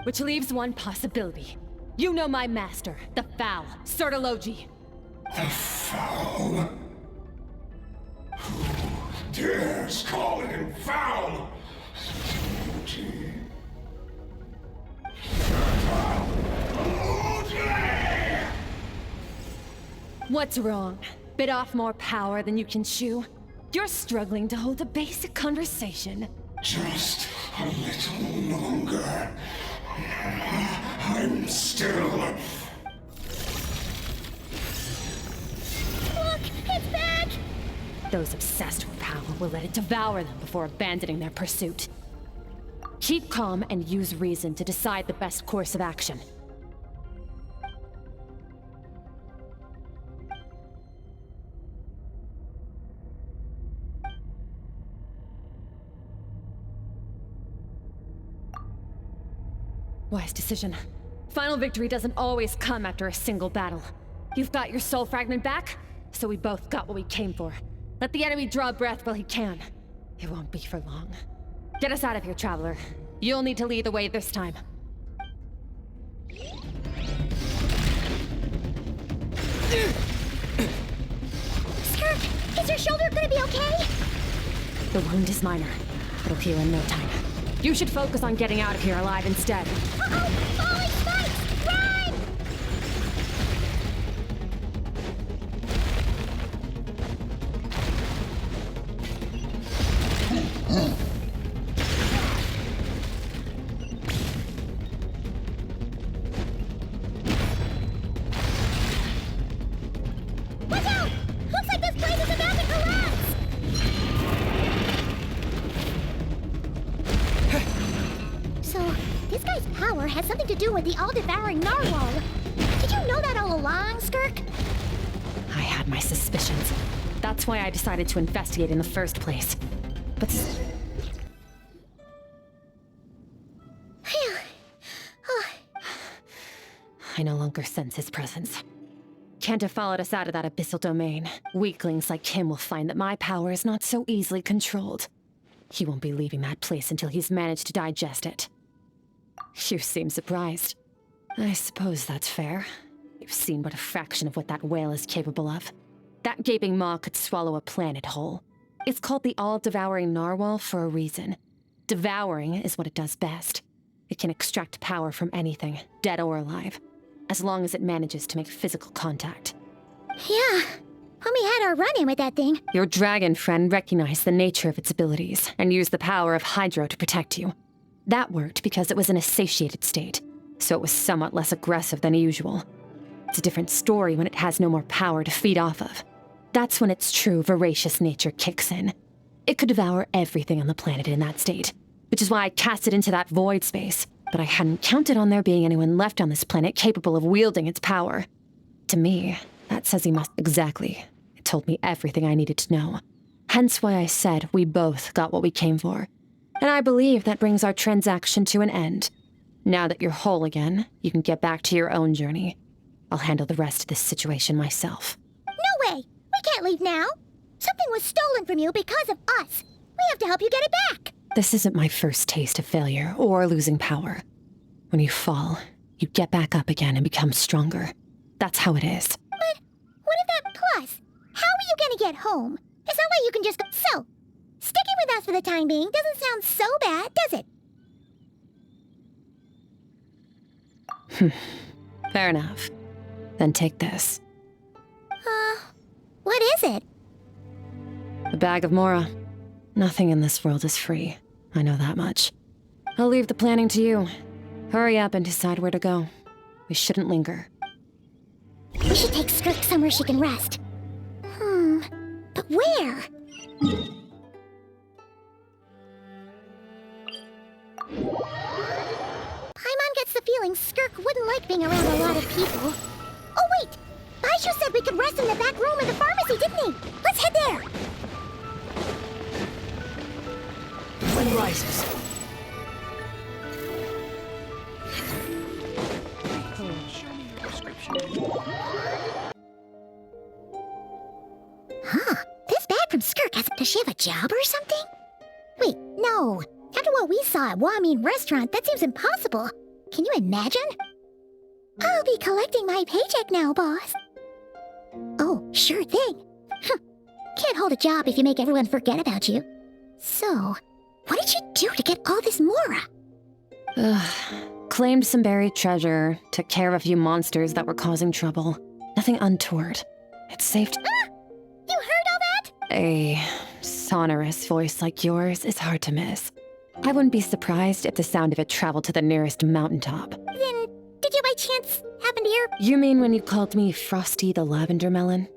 Which leaves one possibility. You know my master, the Foul, Sertologi. The Foul? Who dares call him foul? What's wrong? Bit off more power than you can chew? You're struggling to hold a basic conversation. Just a little longer. I'm still... Look, it's back! Those obsessed with power will let it devour them before abandoning their pursuit. Keep calm and use reason to decide the best course of action. Wise decision. Final victory doesn't always come after a single battle. You've got your soul fragment back, so we both got what we came for. Let the enemy draw breath while he can. It won't be for long. Get us out of here, Traveler. You'll need to lead the way this time. Skirk, is your shoulder gonna be okay? The wound is minor. It'll heal in no time. You should focus on getting out of here alive instead. Uh-oh! Falling spikes! Run! Watch out! Looks like this place is about to collapse! So, this guy's power has something to do with the all-devouring narwhal. Did you know that all along, Skirk? I had my suspicions. That's why I decided to investigate in the first place. But... Phew. Oh. I no longer sense his presence. Can't have followed us out of that abyssal domain. Weaklings like him will find that my power is not so easily controlled. He won't be leaving that place until he's managed to digest it. You seem surprised. I suppose that's fair. You've seen but a fraction of what that whale is capable of. That gaping maw could swallow a planet whole. It's called the all-devouring narwhal for a reason. Devouring is what it does best. It can extract power from anything, dead or alive, as long as it manages to make physical contact. Yeah, when we had our run-in with that thing. Your dragon friend recognized the nature of its abilities and used the power of Hydro to protect you. That worked because it was in a satiated state, so it was somewhat less aggressive than usual. It's a different story when it has no more power to feed off of. That's when its true voracious nature kicks in. It could devour everything on the planet in that state, which is why I cast it into that void space, but I hadn't counted on there being anyone left on this planet capable of wielding its power. To me, that says he must... Exactly. It told me everything I needed to know. Hence why I said we both got what we came for. And I believe that brings our transaction to an end. Now that you're whole again, you can get back to your own journey. I'll handle the rest of this situation myself. No way! We can't leave now! Something was stolen from you because of us! We have to help you get it back! This isn't my first taste of failure or losing power. When you fall, you get back up again and become stronger. That's how it is. But what if that plus? How are you gonna get home? It's not like you can just go. So, sticking with us for the time being doesn't sound so bad, does it? Fair enough. Then take this. What is it? A bag of Mora. Nothing in this world is free. I know that much. I'll leave the planning to you. Hurry up and decide where to go. We shouldn't linger. We should take Skirk somewhere she can rest. But where? Paimon gets the feeling Skirk wouldn't like being around a lot of people. Oh wait! Baishu said we could rest in the back room of the pharmacy, didn't he? Let's head there! Wind rises. Huh. This bag from Skirk does she have a job or something? Wait, no. After what we saw at Wamin Restaurant, that seems impossible. Can you imagine? I'll be collecting my paycheck now, boss. Oh, sure thing. Can't hold a job if you make everyone forget about you. So, what did you do to get all this Mora? Claimed some buried treasure, took care of a few monsters that were causing trouble. Nothing untoward. It's safe to— You heard all that? A sonorous voice like yours is hard to miss. I wouldn't be surprised if the sound of it traveled to the nearest mountaintop. Then, did you by chance happen to hear— You mean when you called me Frosty the Lavender Melon?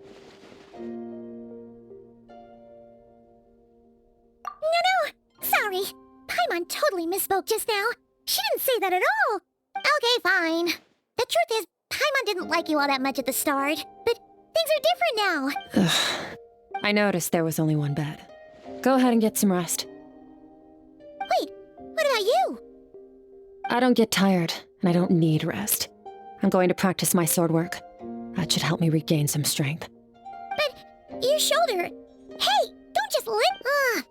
No, sorry. Paimon totally misspoke just now. She didn't say that at all. Okay, fine. The truth is, Paimon didn't like you all that much at the start, but things are different now. I noticed there was only one bed. Go ahead and get some rest. Wait, what about you? I don't get tired, and I don't need rest. I'm going to practice my sword work. That should help me regain some strength. But your shoulder... Hey, don't just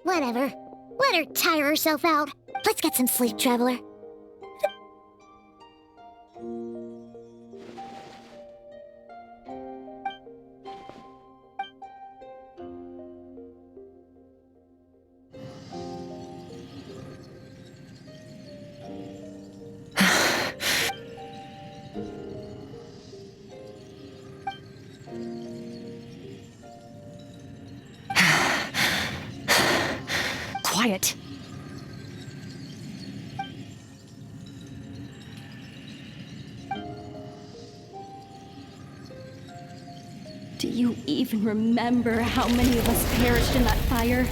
whatever. Let her tire herself out. Let's get some sleep, traveler. Quiet. Do you even remember how many of us perished in that fire?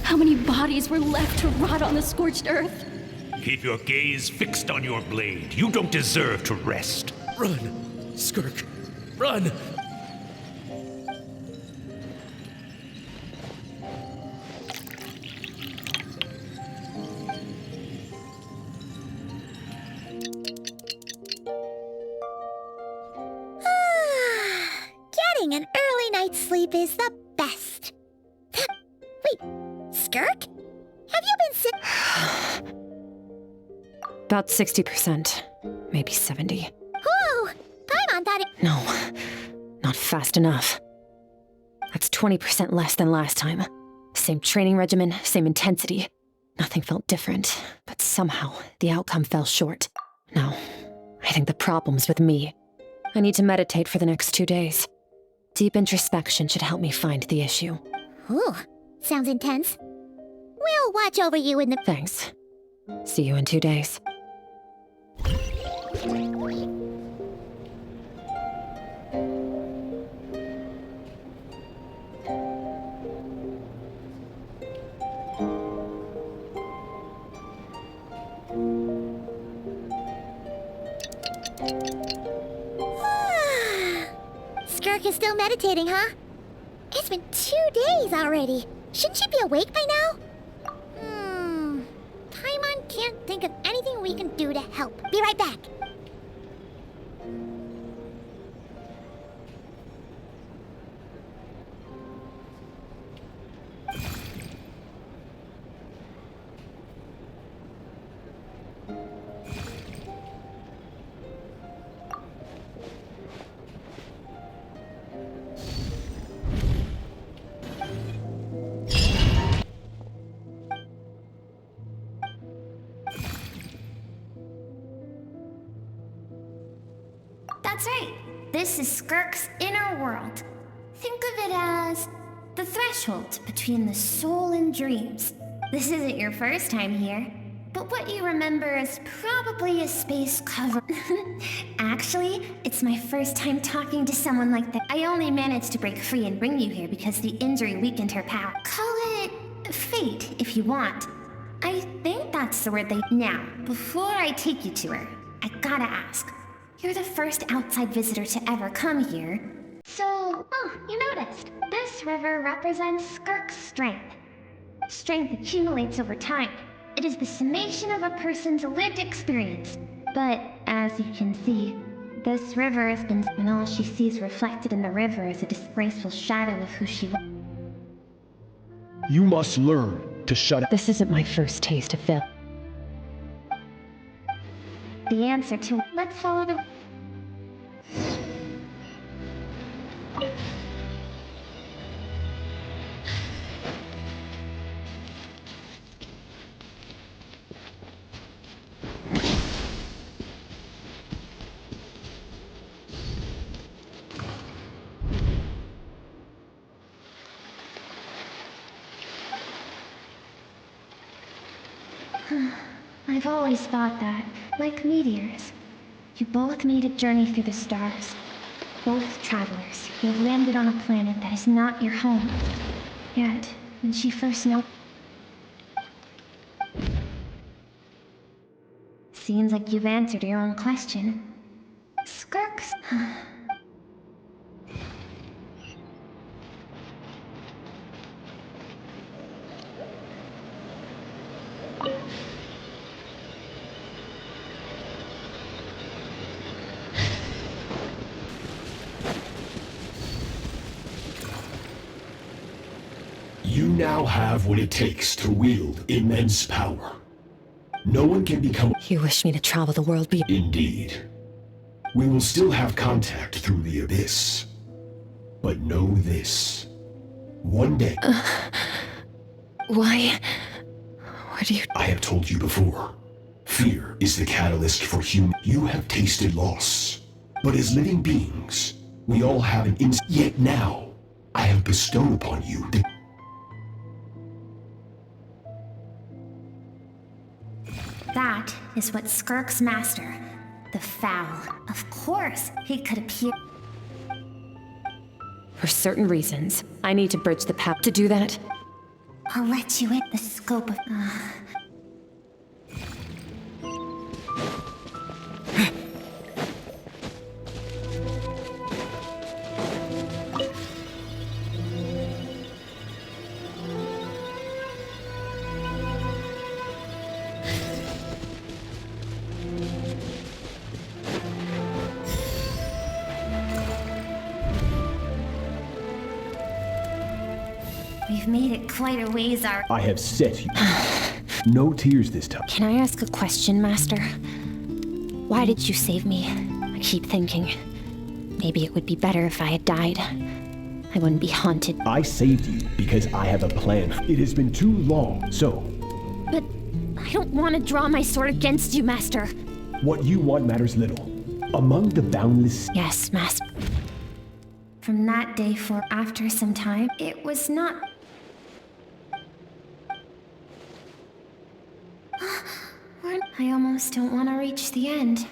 How many bodies were left to rot on the scorched earth? Keep your gaze fixed on your blade. You don't deserve to rest. Run! Skirk! Run! Getting an early night's sleep is the best. Wait, Skirk? Have you been sick? About 60%, maybe 70. Whoa! Paimon thought it— No, not fast enough. That's 20% less than last time. Same training regimen, same intensity. Nothing felt different, but somehow the outcome fell short. No, I think the problem's with me. I need to meditate for the next 2 days. Deep introspection should help me find the issue. Ooh, sounds intense. We'll watch over you in the— Thanks. See you in 2 days. Skirk is still meditating, huh? It's been 2 days already. Shouldn't she be awake by now? Paimon can't think of anything we can do to help. Be right back. That's right. This is SKIRK'S inner world. Think of it as the threshold between the soul and dreams. This isn't your first time here, but what you remember is probably a space cover. Actually, it's my first time talking to someone like that. I only managed to break free and bring you here because the injury weakened her power. Call it fate, if you want. I think that's the word they... Now, before I take you to her, I gotta ask. You're the first outside visitor to ever come here. So, you noticed. This river represents SKIRK'S strength. Strength accumulates over time. It is the summation of a person's lived experience. But, as you can see, this river has been... and all she sees reflected in the river is a disgraceful shadow of who she was. You must learn to shut up. This isn't my first taste of fail. The answer to... Let's follow the... I've always thought that, like meteors, you both made a journey through the stars. Both travelers, you have landed on a planet that is not your home. Yet, when she first Seems like you've answered your own question. SKIRK'S... You now have what it takes to wield immense power. No one can become... You wish me to travel the world beyond... Indeed. We will still have contact through the Abyss. But know this. One day... Why? What do you... I have told you before. Fear is the catalyst for human... You have tasted loss. But as living beings, we all have an Yet now, I have bestowed upon you the... That is what SKIRK'S master, the Foul. Of course, he could appear. For certain reasons, I need to bridge the path. To do that, I'll let you in the scope of... We've made it quite a ways, I have set you. No tears this time. Can I ask a question, Master? Why did you save me? I keep thinking, maybe it would be better if I had died. I wouldn't be haunted. I saved you because I have a plan. It has been too long, so... But I don't want to draw my sword against you, Master. What you want matters little. Among the boundless... Yes, Master. From that day forth, after some time, it was not... I almost don't want to reach the end.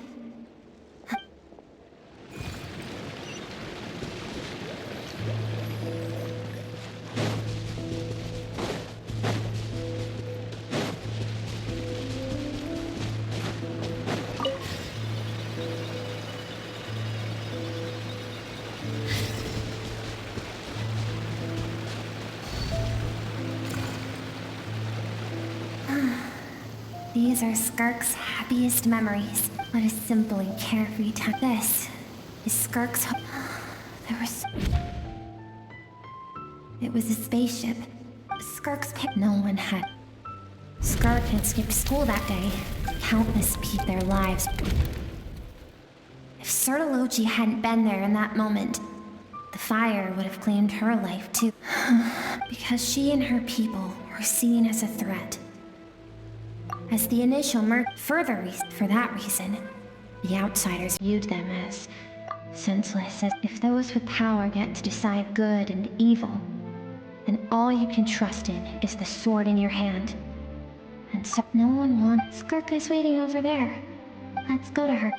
These are SKIRK'S happiest memories. What a simple and carefree time. This is SKIRK'S home. It was a spaceship. SKIRK'S no one had. SKIRK had skipped school that day. Countless people their lives. If Sertology hadn't been there in that moment, the fire would have claimed her life too. Because she and her people were seen as a threat. As the initial for that reason, the outsiders viewed them as senseless. As if those with power get to decide good and evil, then all you can trust in is the sword in your hand. And so no one wants. SKIRK is waiting over there. Let's go to her.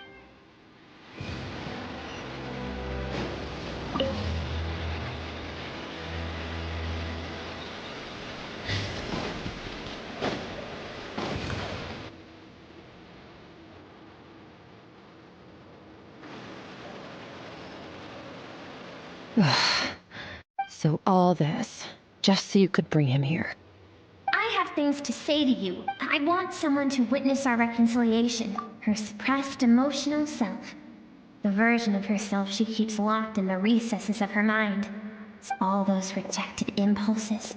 So all this, just so you could bring him here. I have things to say to you. I want someone to witness our reconciliation. Her suppressed emotional self. The version of herself she keeps locked in the recesses of her mind. It's all those rejected impulses.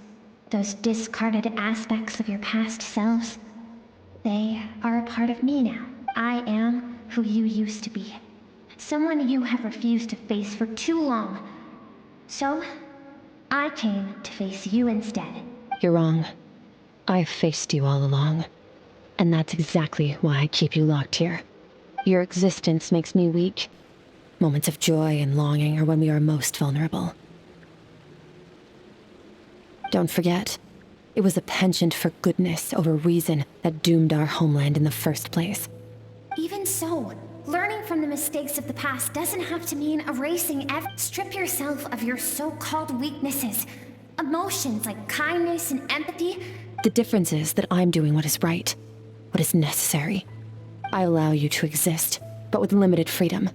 Those discarded aspects of your past selves. They are a part of me now. I am who you used to be. Someone you have refused to face for too long. So, I came to face you instead. You're wrong. I've faced you all along. And that's exactly why I keep you locked here. Your existence makes me weak. Moments of joy and longing are when we are most vulnerable. Don't forget, it was a penchant for goodness over reason that doomed our homeland in the first place. Even so, learning from the mistakes of the past doesn't have to mean erasing Strip yourself of your so-called weaknesses. Emotions like kindness and empathy. The difference is that I'm doing what is right, what is necessary. I allow you to exist, but with limited freedom.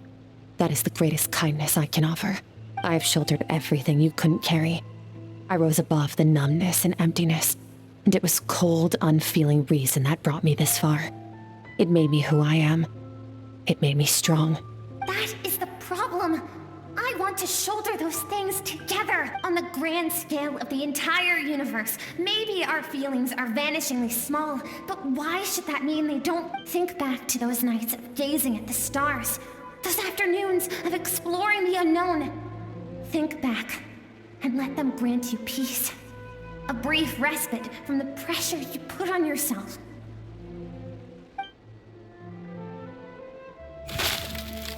That is the greatest kindness I can offer. I have shouldered everything you couldn't carry. I rose above the numbness and emptiness, and it was cold, unfeeling reason that brought me this far. It made me who I am. It made me strong. That is the problem. I want to shoulder those things together on the grand scale of the entire universe. Maybe our feelings are vanishingly small, but why should that mean they don't? Think back to those nights of gazing at the stars, those afternoons of exploring the unknown. Think back and let them grant you peace. A brief respite from the pressure you put on yourself.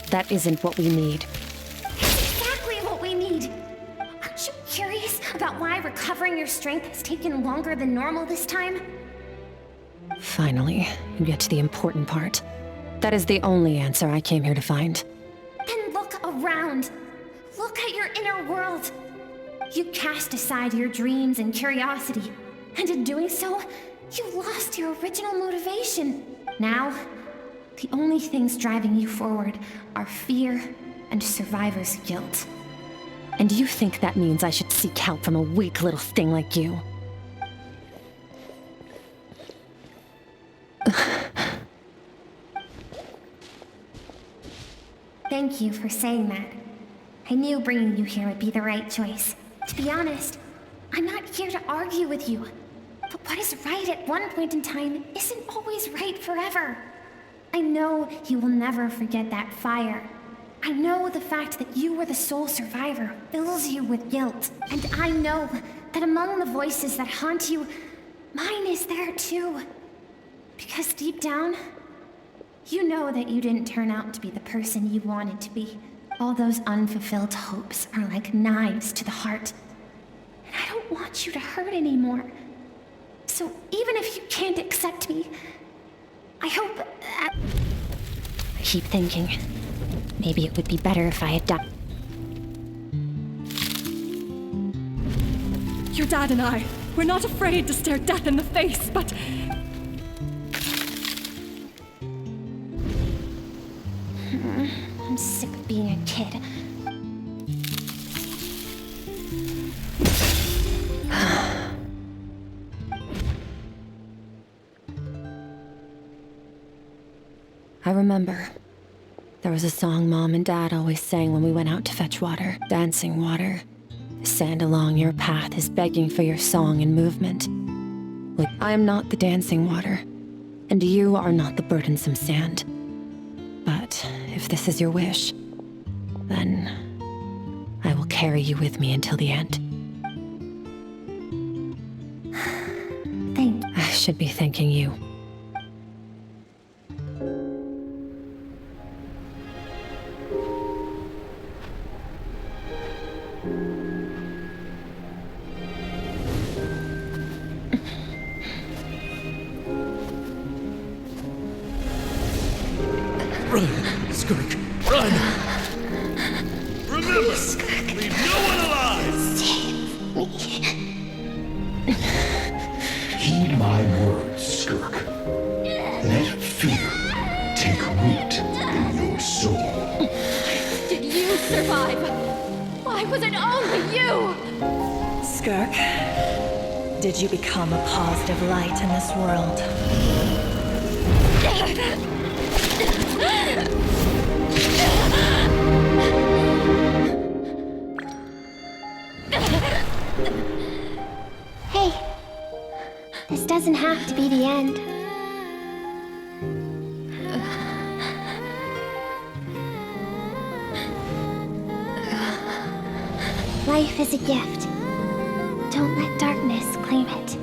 That isn't what we need. Exactly what we need. Aren't you curious about why recovering your strength has taken longer than normal this time? Finally, you get to the important part. That is the only answer I came here to find. Then look around. Look at your inner world. You cast aside your dreams and curiosity, and in doing so, you lost your original motivation. Now, the only things driving you forward are fear and survivor's guilt. And you think that means I should seek help from a weak little thing like you? Thank you for saying that. I knew bringing you here would be the right choice. To be honest, I'm not here to argue with you. But what is right at one point in time isn't always right forever. I know you will never forget that fire. I know the fact that you were the sole survivor fills you with guilt. And I know that among the voices that haunt you, mine is there too. Because deep down, you know that you didn't turn out to be the person you wanted to be. All those unfulfilled hopes are like knives to the heart. And I don't want you to hurt anymore. So even if you can't accept me, I hope that... I keep thinking, maybe it would be better if I had died. Your dad and I, we're not afraid to stare death in the face, but... I'm sick of being a kid. I remember. There was a song Mom and Dad always sang when we went out to fetch water. Dancing water. The sand along your path is begging for your song and movement. Like, I am not the dancing water, and you are not the burdensome sand. But if this is your wish, then I will carry you with me until the end. I should be thanking you. Run, Skirk, run! Remember, leave no one alive! Heed my words, Skirk. Let fear take root in your soul. Did you survive? Why was it only you? Skirk, did you become a positive light in this world? Hey, this doesn't have to be the end. Life is a gift. Don't let darkness claim it.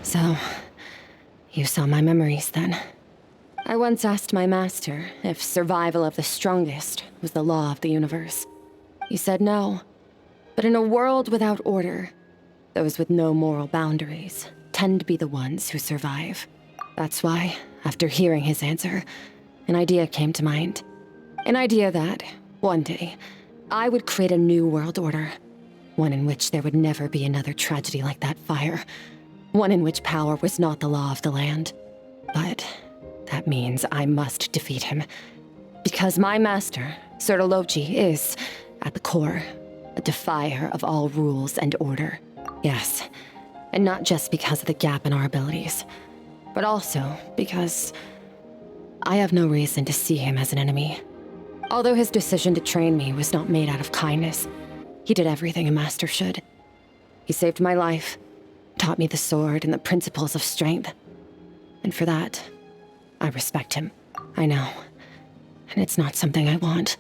So, you saw my memories then. I once asked my master if survival of the strongest was the law of the universe. He said no. But in a world without order, those with no moral boundaries tend to be the ones who survive. That's why, after hearing his answer, an idea came to mind. An idea that, one day, I would create a new world order. One in which there would never be another tragedy like that fire. One in which power was not the law of the land. But that means I must defeat him. Because my master, Sir Logi, is, at the core, a defier of all rules and order. Yes, and not just because of the gap in our abilities, but also because I have no reason to see him as an enemy. Although his decision to train me was not made out of kindness, he did everything a master should. He saved my life, taught me the sword and the principles of strength. And for that, I respect him. I know. And it's not something I want.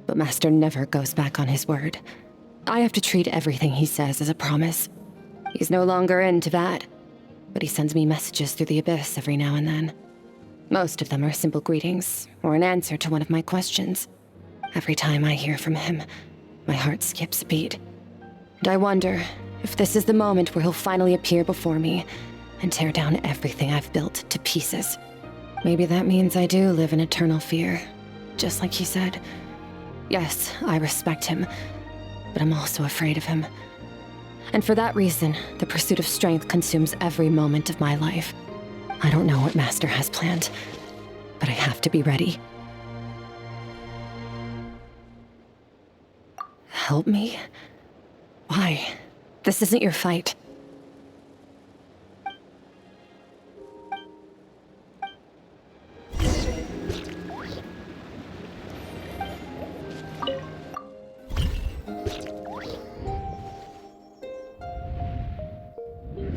But Master never goes back on his word. I have to treat everything he says as a promise. He's no longer into that. But he sends me messages through the abyss every now and then. Most of them are simple greetings, or an answer to one of my questions. Every time I hear from him, my heart skips a beat. And I wonder if this is the moment where he'll finally appear before me and tear down everything I've built to pieces. Maybe that means I do live in eternal fear, just like he said. Yes, I respect him, but I'm also afraid of him. And for that reason, the pursuit of strength consumes every moment of my life. I don't know what Master has planned, but I have to be ready. Help me? Why? This isn't your fight.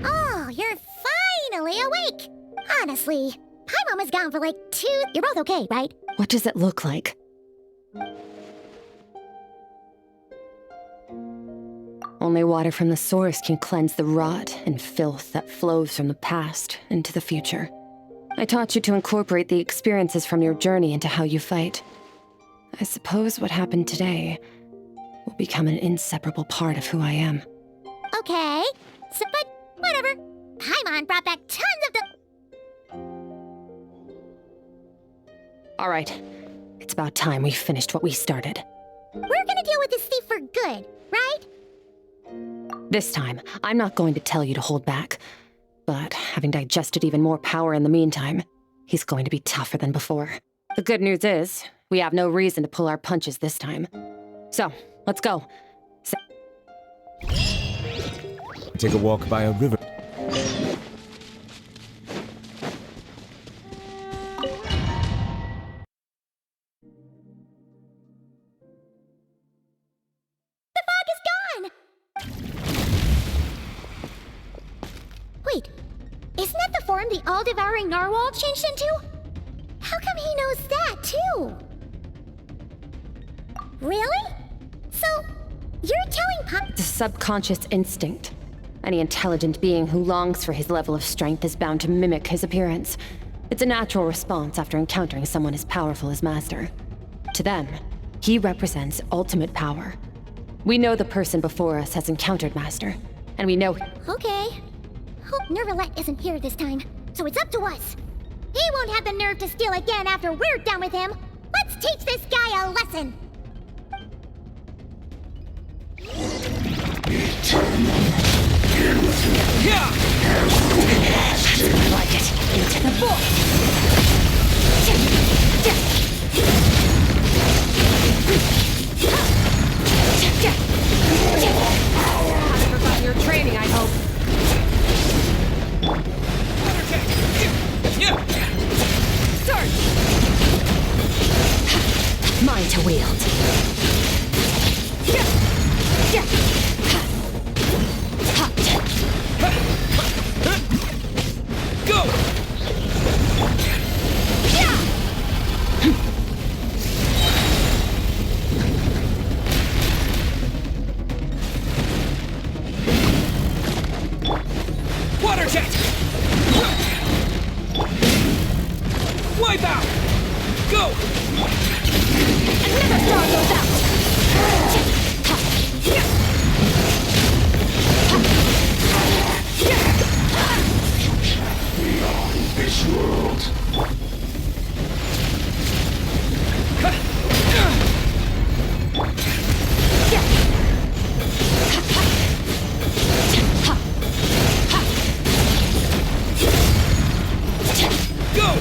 Oh, you're finally awake! Honestly, Paimon was gone for like 2... You're both okay, right? What does it look like? Only water from the source can cleanse the rot and filth that flows from the past into the future. I taught you to incorporate the experiences from your journey into how you fight. I suppose what happened today will become an inseparable part of who I am. Okay, so, but whatever. Paimon brought back tons of the... All right, it's about time we finished what we started. We're gonna deal with this thief for good, right? This time, I'm not going to tell you to hold back. But having digested even more power in the meantime, he's going to be tougher than before. The good news is, we have no reason to pull our punches this time. So, let's go. Take a walk by a river. Wait, isn't that the form the all-devouring narwhal changed into? How come he knows that, too? Really? So, you're telling Pop— It's a subconscious instinct. Any intelligent being who longs for his level of strength is bound to mimic his appearance. It's a natural response after encountering someone as powerful as Master. To them, he represents ultimate power. We know the person before us has encountered Master, and we know— Okay. Hope Nervalette isn't here this time, so it's up to us. He won't have the nerve to steal again after we're done with him. Let's teach this guy a lesson. Yeah! Like it. Into the void. Haven't forgotten your training, I hope. Start! Mine to wield. Go! Water jet! Wipe out! Go! Another star goes out! Beyond this world. Go!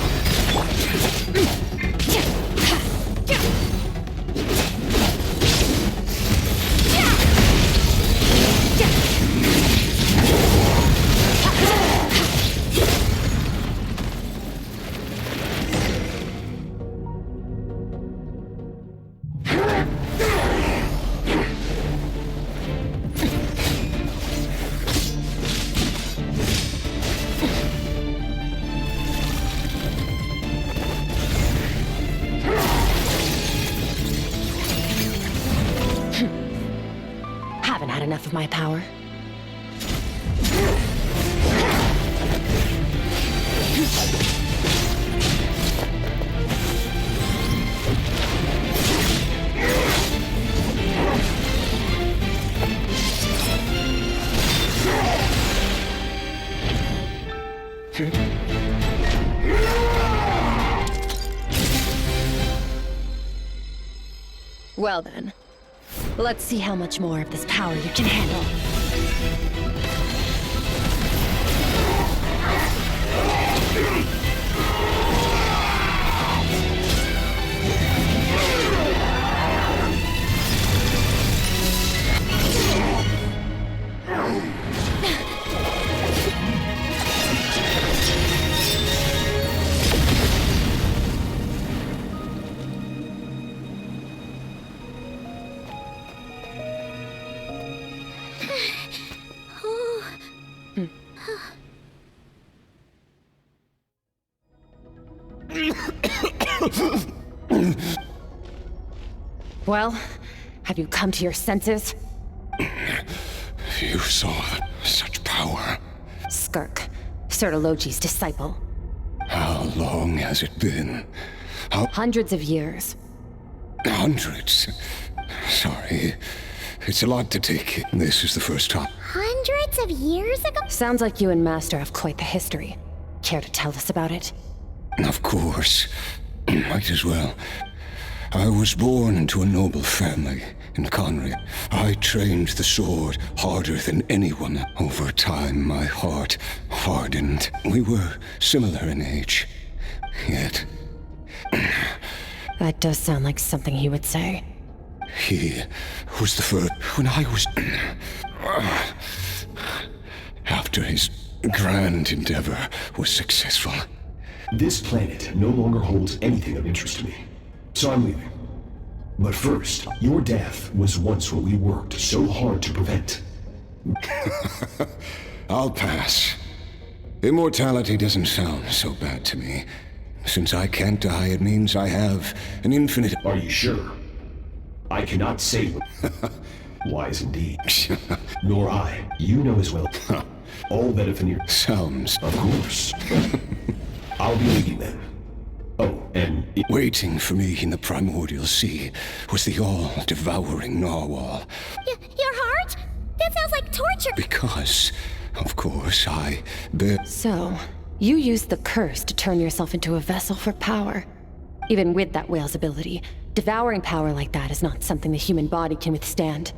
Haven't had enough of my power. Well then, let's see how much more of this power you can handle. Well, have you come to your senses? You saw such power. Skirk, Sir Logi's disciple. How long has it been? Hundreds of years. Hundreds? Sorry. It's a lot to take. This is the first time. Hundreds of years ago? Sounds like you and Master have quite the history. Care to tell us about it? Of course. Might as well. I was born into a noble family in Conry. I trained the sword harder than anyone. Over time, my heart hardened. We were similar in age. Yet... That does sound like something he would say. He was the first... When I was... After his grand endeavor was successful. This planet no longer holds anything of interest to me, so I'm leaving. But first, your death was once what we worked so hard to prevent. I'll pass. Immortality doesn't sound so bad to me. Since I can't die, it means I have an infinite... Are you sure? I cannot say what... Wise indeed. Nor I. You know as well. All that if near... Sounds... Of course. I'll be leaving then. Oh, and... Waiting for me in the primordial sea was the all-devouring narwhal. Your heart? That sounds like torture! Because, of course, So, you used the curse to turn yourself into a vessel for power. Even with that whale's ability, devouring power like that is not something the human body can withstand.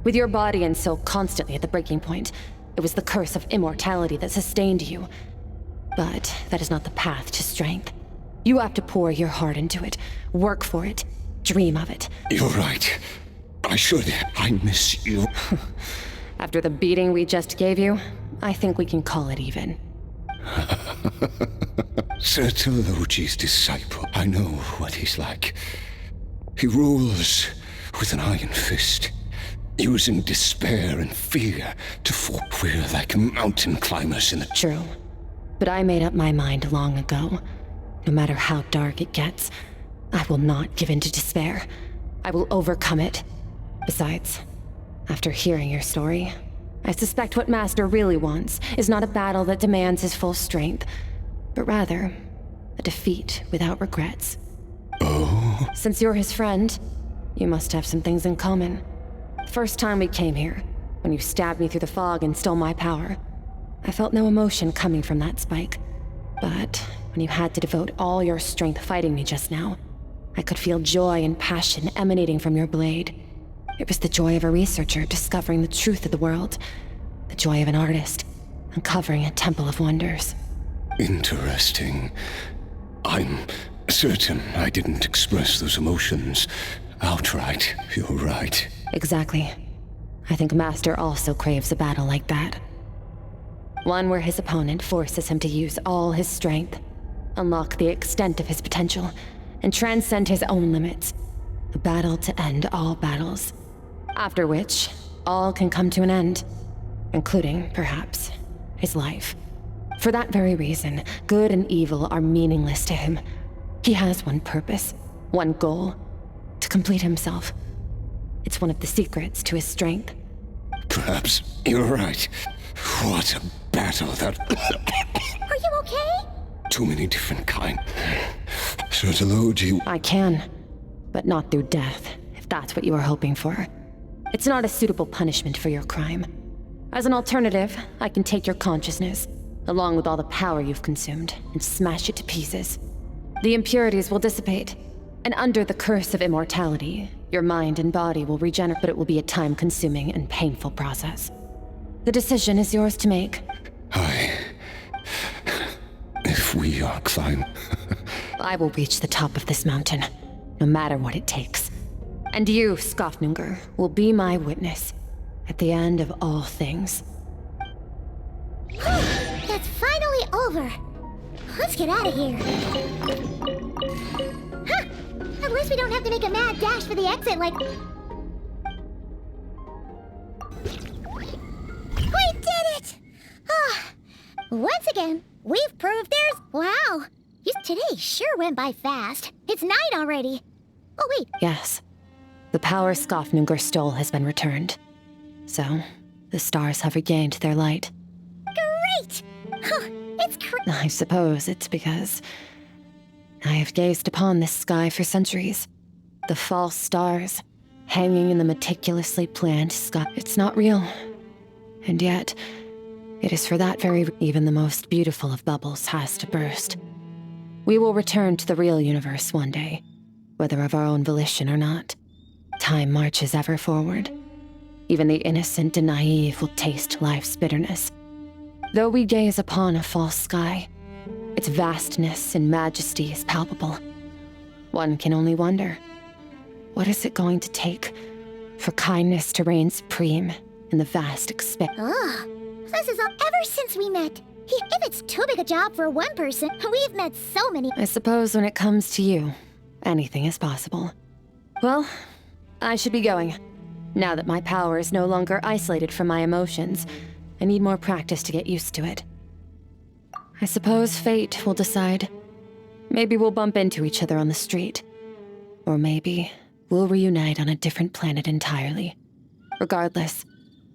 With your body and soul constantly at the breaking point, it was the curse of immortality that sustained you. But that is not the path to strength. You have to pour your heart into it, work for it, dream of it. You're right. I should. I miss you. After the beating we just gave you, I think we can call it even. Sir Telogi's disciple. I know what he's like. He rules with an iron fist, using despair and fear to fall. We're like mountain climbers in the... True. But I made up my mind long ago. No matter how dark it gets, I will not give in to despair. I will overcome it. Besides, after hearing your story, I suspect what Master really wants is not a battle that demands his full strength, but rather a defeat without regrets. Oh? Since you're his friend, you must have some things in common. The first time we came here, when you stabbed me through the fog and stole my power, I felt no emotion coming from that spike. But when you had to devote all your strength fighting me just now, I could feel joy and passion emanating from your blade. It was the joy of a researcher discovering the truth of the world, the joy of an artist uncovering a temple of wonders. Interesting. I'm certain I didn't express those emotions outright. You're right. Exactly. I think Master also craves a battle like that. One where his opponent forces him to use all his strength, unlock the extent of his potential, and transcend his own limits. A battle to end all battles. After which, all can come to an end, including, perhaps, his life. For that very reason, good and evil are meaningless to him. He has one purpose, one goal: to complete himself. It's one of the secrets to his strength. Perhaps you're right. What a battle that... Are you okay? Too many different kind. Sir Telogi... I can, but not through death, if that's what you were hoping for. It's not a suitable punishment for your crime. As an alternative, I can take your consciousness, along with all the power you've consumed, and smash it to pieces. The impurities will dissipate, and under the curse of immortality, your mind and body will regenerate, but it will be a time-consuming and painful process. The decision is yours to make. If we are climb... I will reach the top of this mountain, no matter what it takes. And you, Skofnunger, will be my witness at the end of all things. That's finally over. Let's get out of here. Huh! At least we don't have to make a mad dash for the exit like... We did it! Once again, we've proved there's... Wow! Today sure went by fast. It's night already. Oh, wait. Yes. The power Skofnunger stole has been returned. So, the stars have regained their light. Great! Huh, it's I suppose it's because I have gazed upon this sky for centuries. The false stars, hanging in the meticulously planned sky. It's not real. And yet, it is for that very even the most beautiful of bubbles has to burst. We will return to the real universe one day, whether of our own volition or not. Time marches ever forward. Even the innocent and naive will taste life's bitterness. Though we gaze upon a false sky, its vastness and majesty is palpable. One can only wonder, what is it going to take for kindness to reign supreme in the vast expanse? Ugh. This is all ever since we met. If it's too big a job for one person, we've met so many. I suppose when it comes to you, anything is possible. Well, I should be going. Now that my power is no longer isolated from my emotions, I need more practice to get used to it. I suppose fate will decide. Maybe we'll bump into each other on the street. Or maybe we'll reunite on a different planet entirely. Regardless,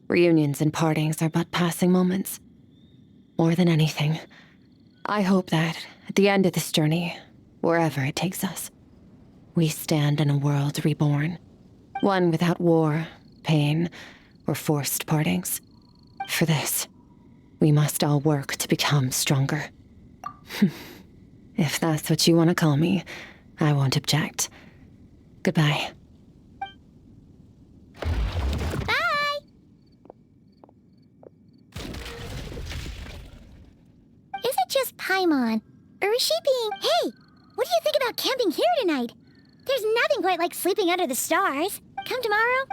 reunions and partings are but passing moments. More than anything, I hope that, at the end of this journey, wherever it takes us, we stand in a world reborn. One without war, pain, or forced partings. For this, we must all work to become stronger. If that's what you want to call me, I won't object. Goodbye. Bye! Is it just Paimon? Or is she being... Hey! What do you think about camping here tonight? There's nothing quite like sleeping under the stars. Come tomorrow,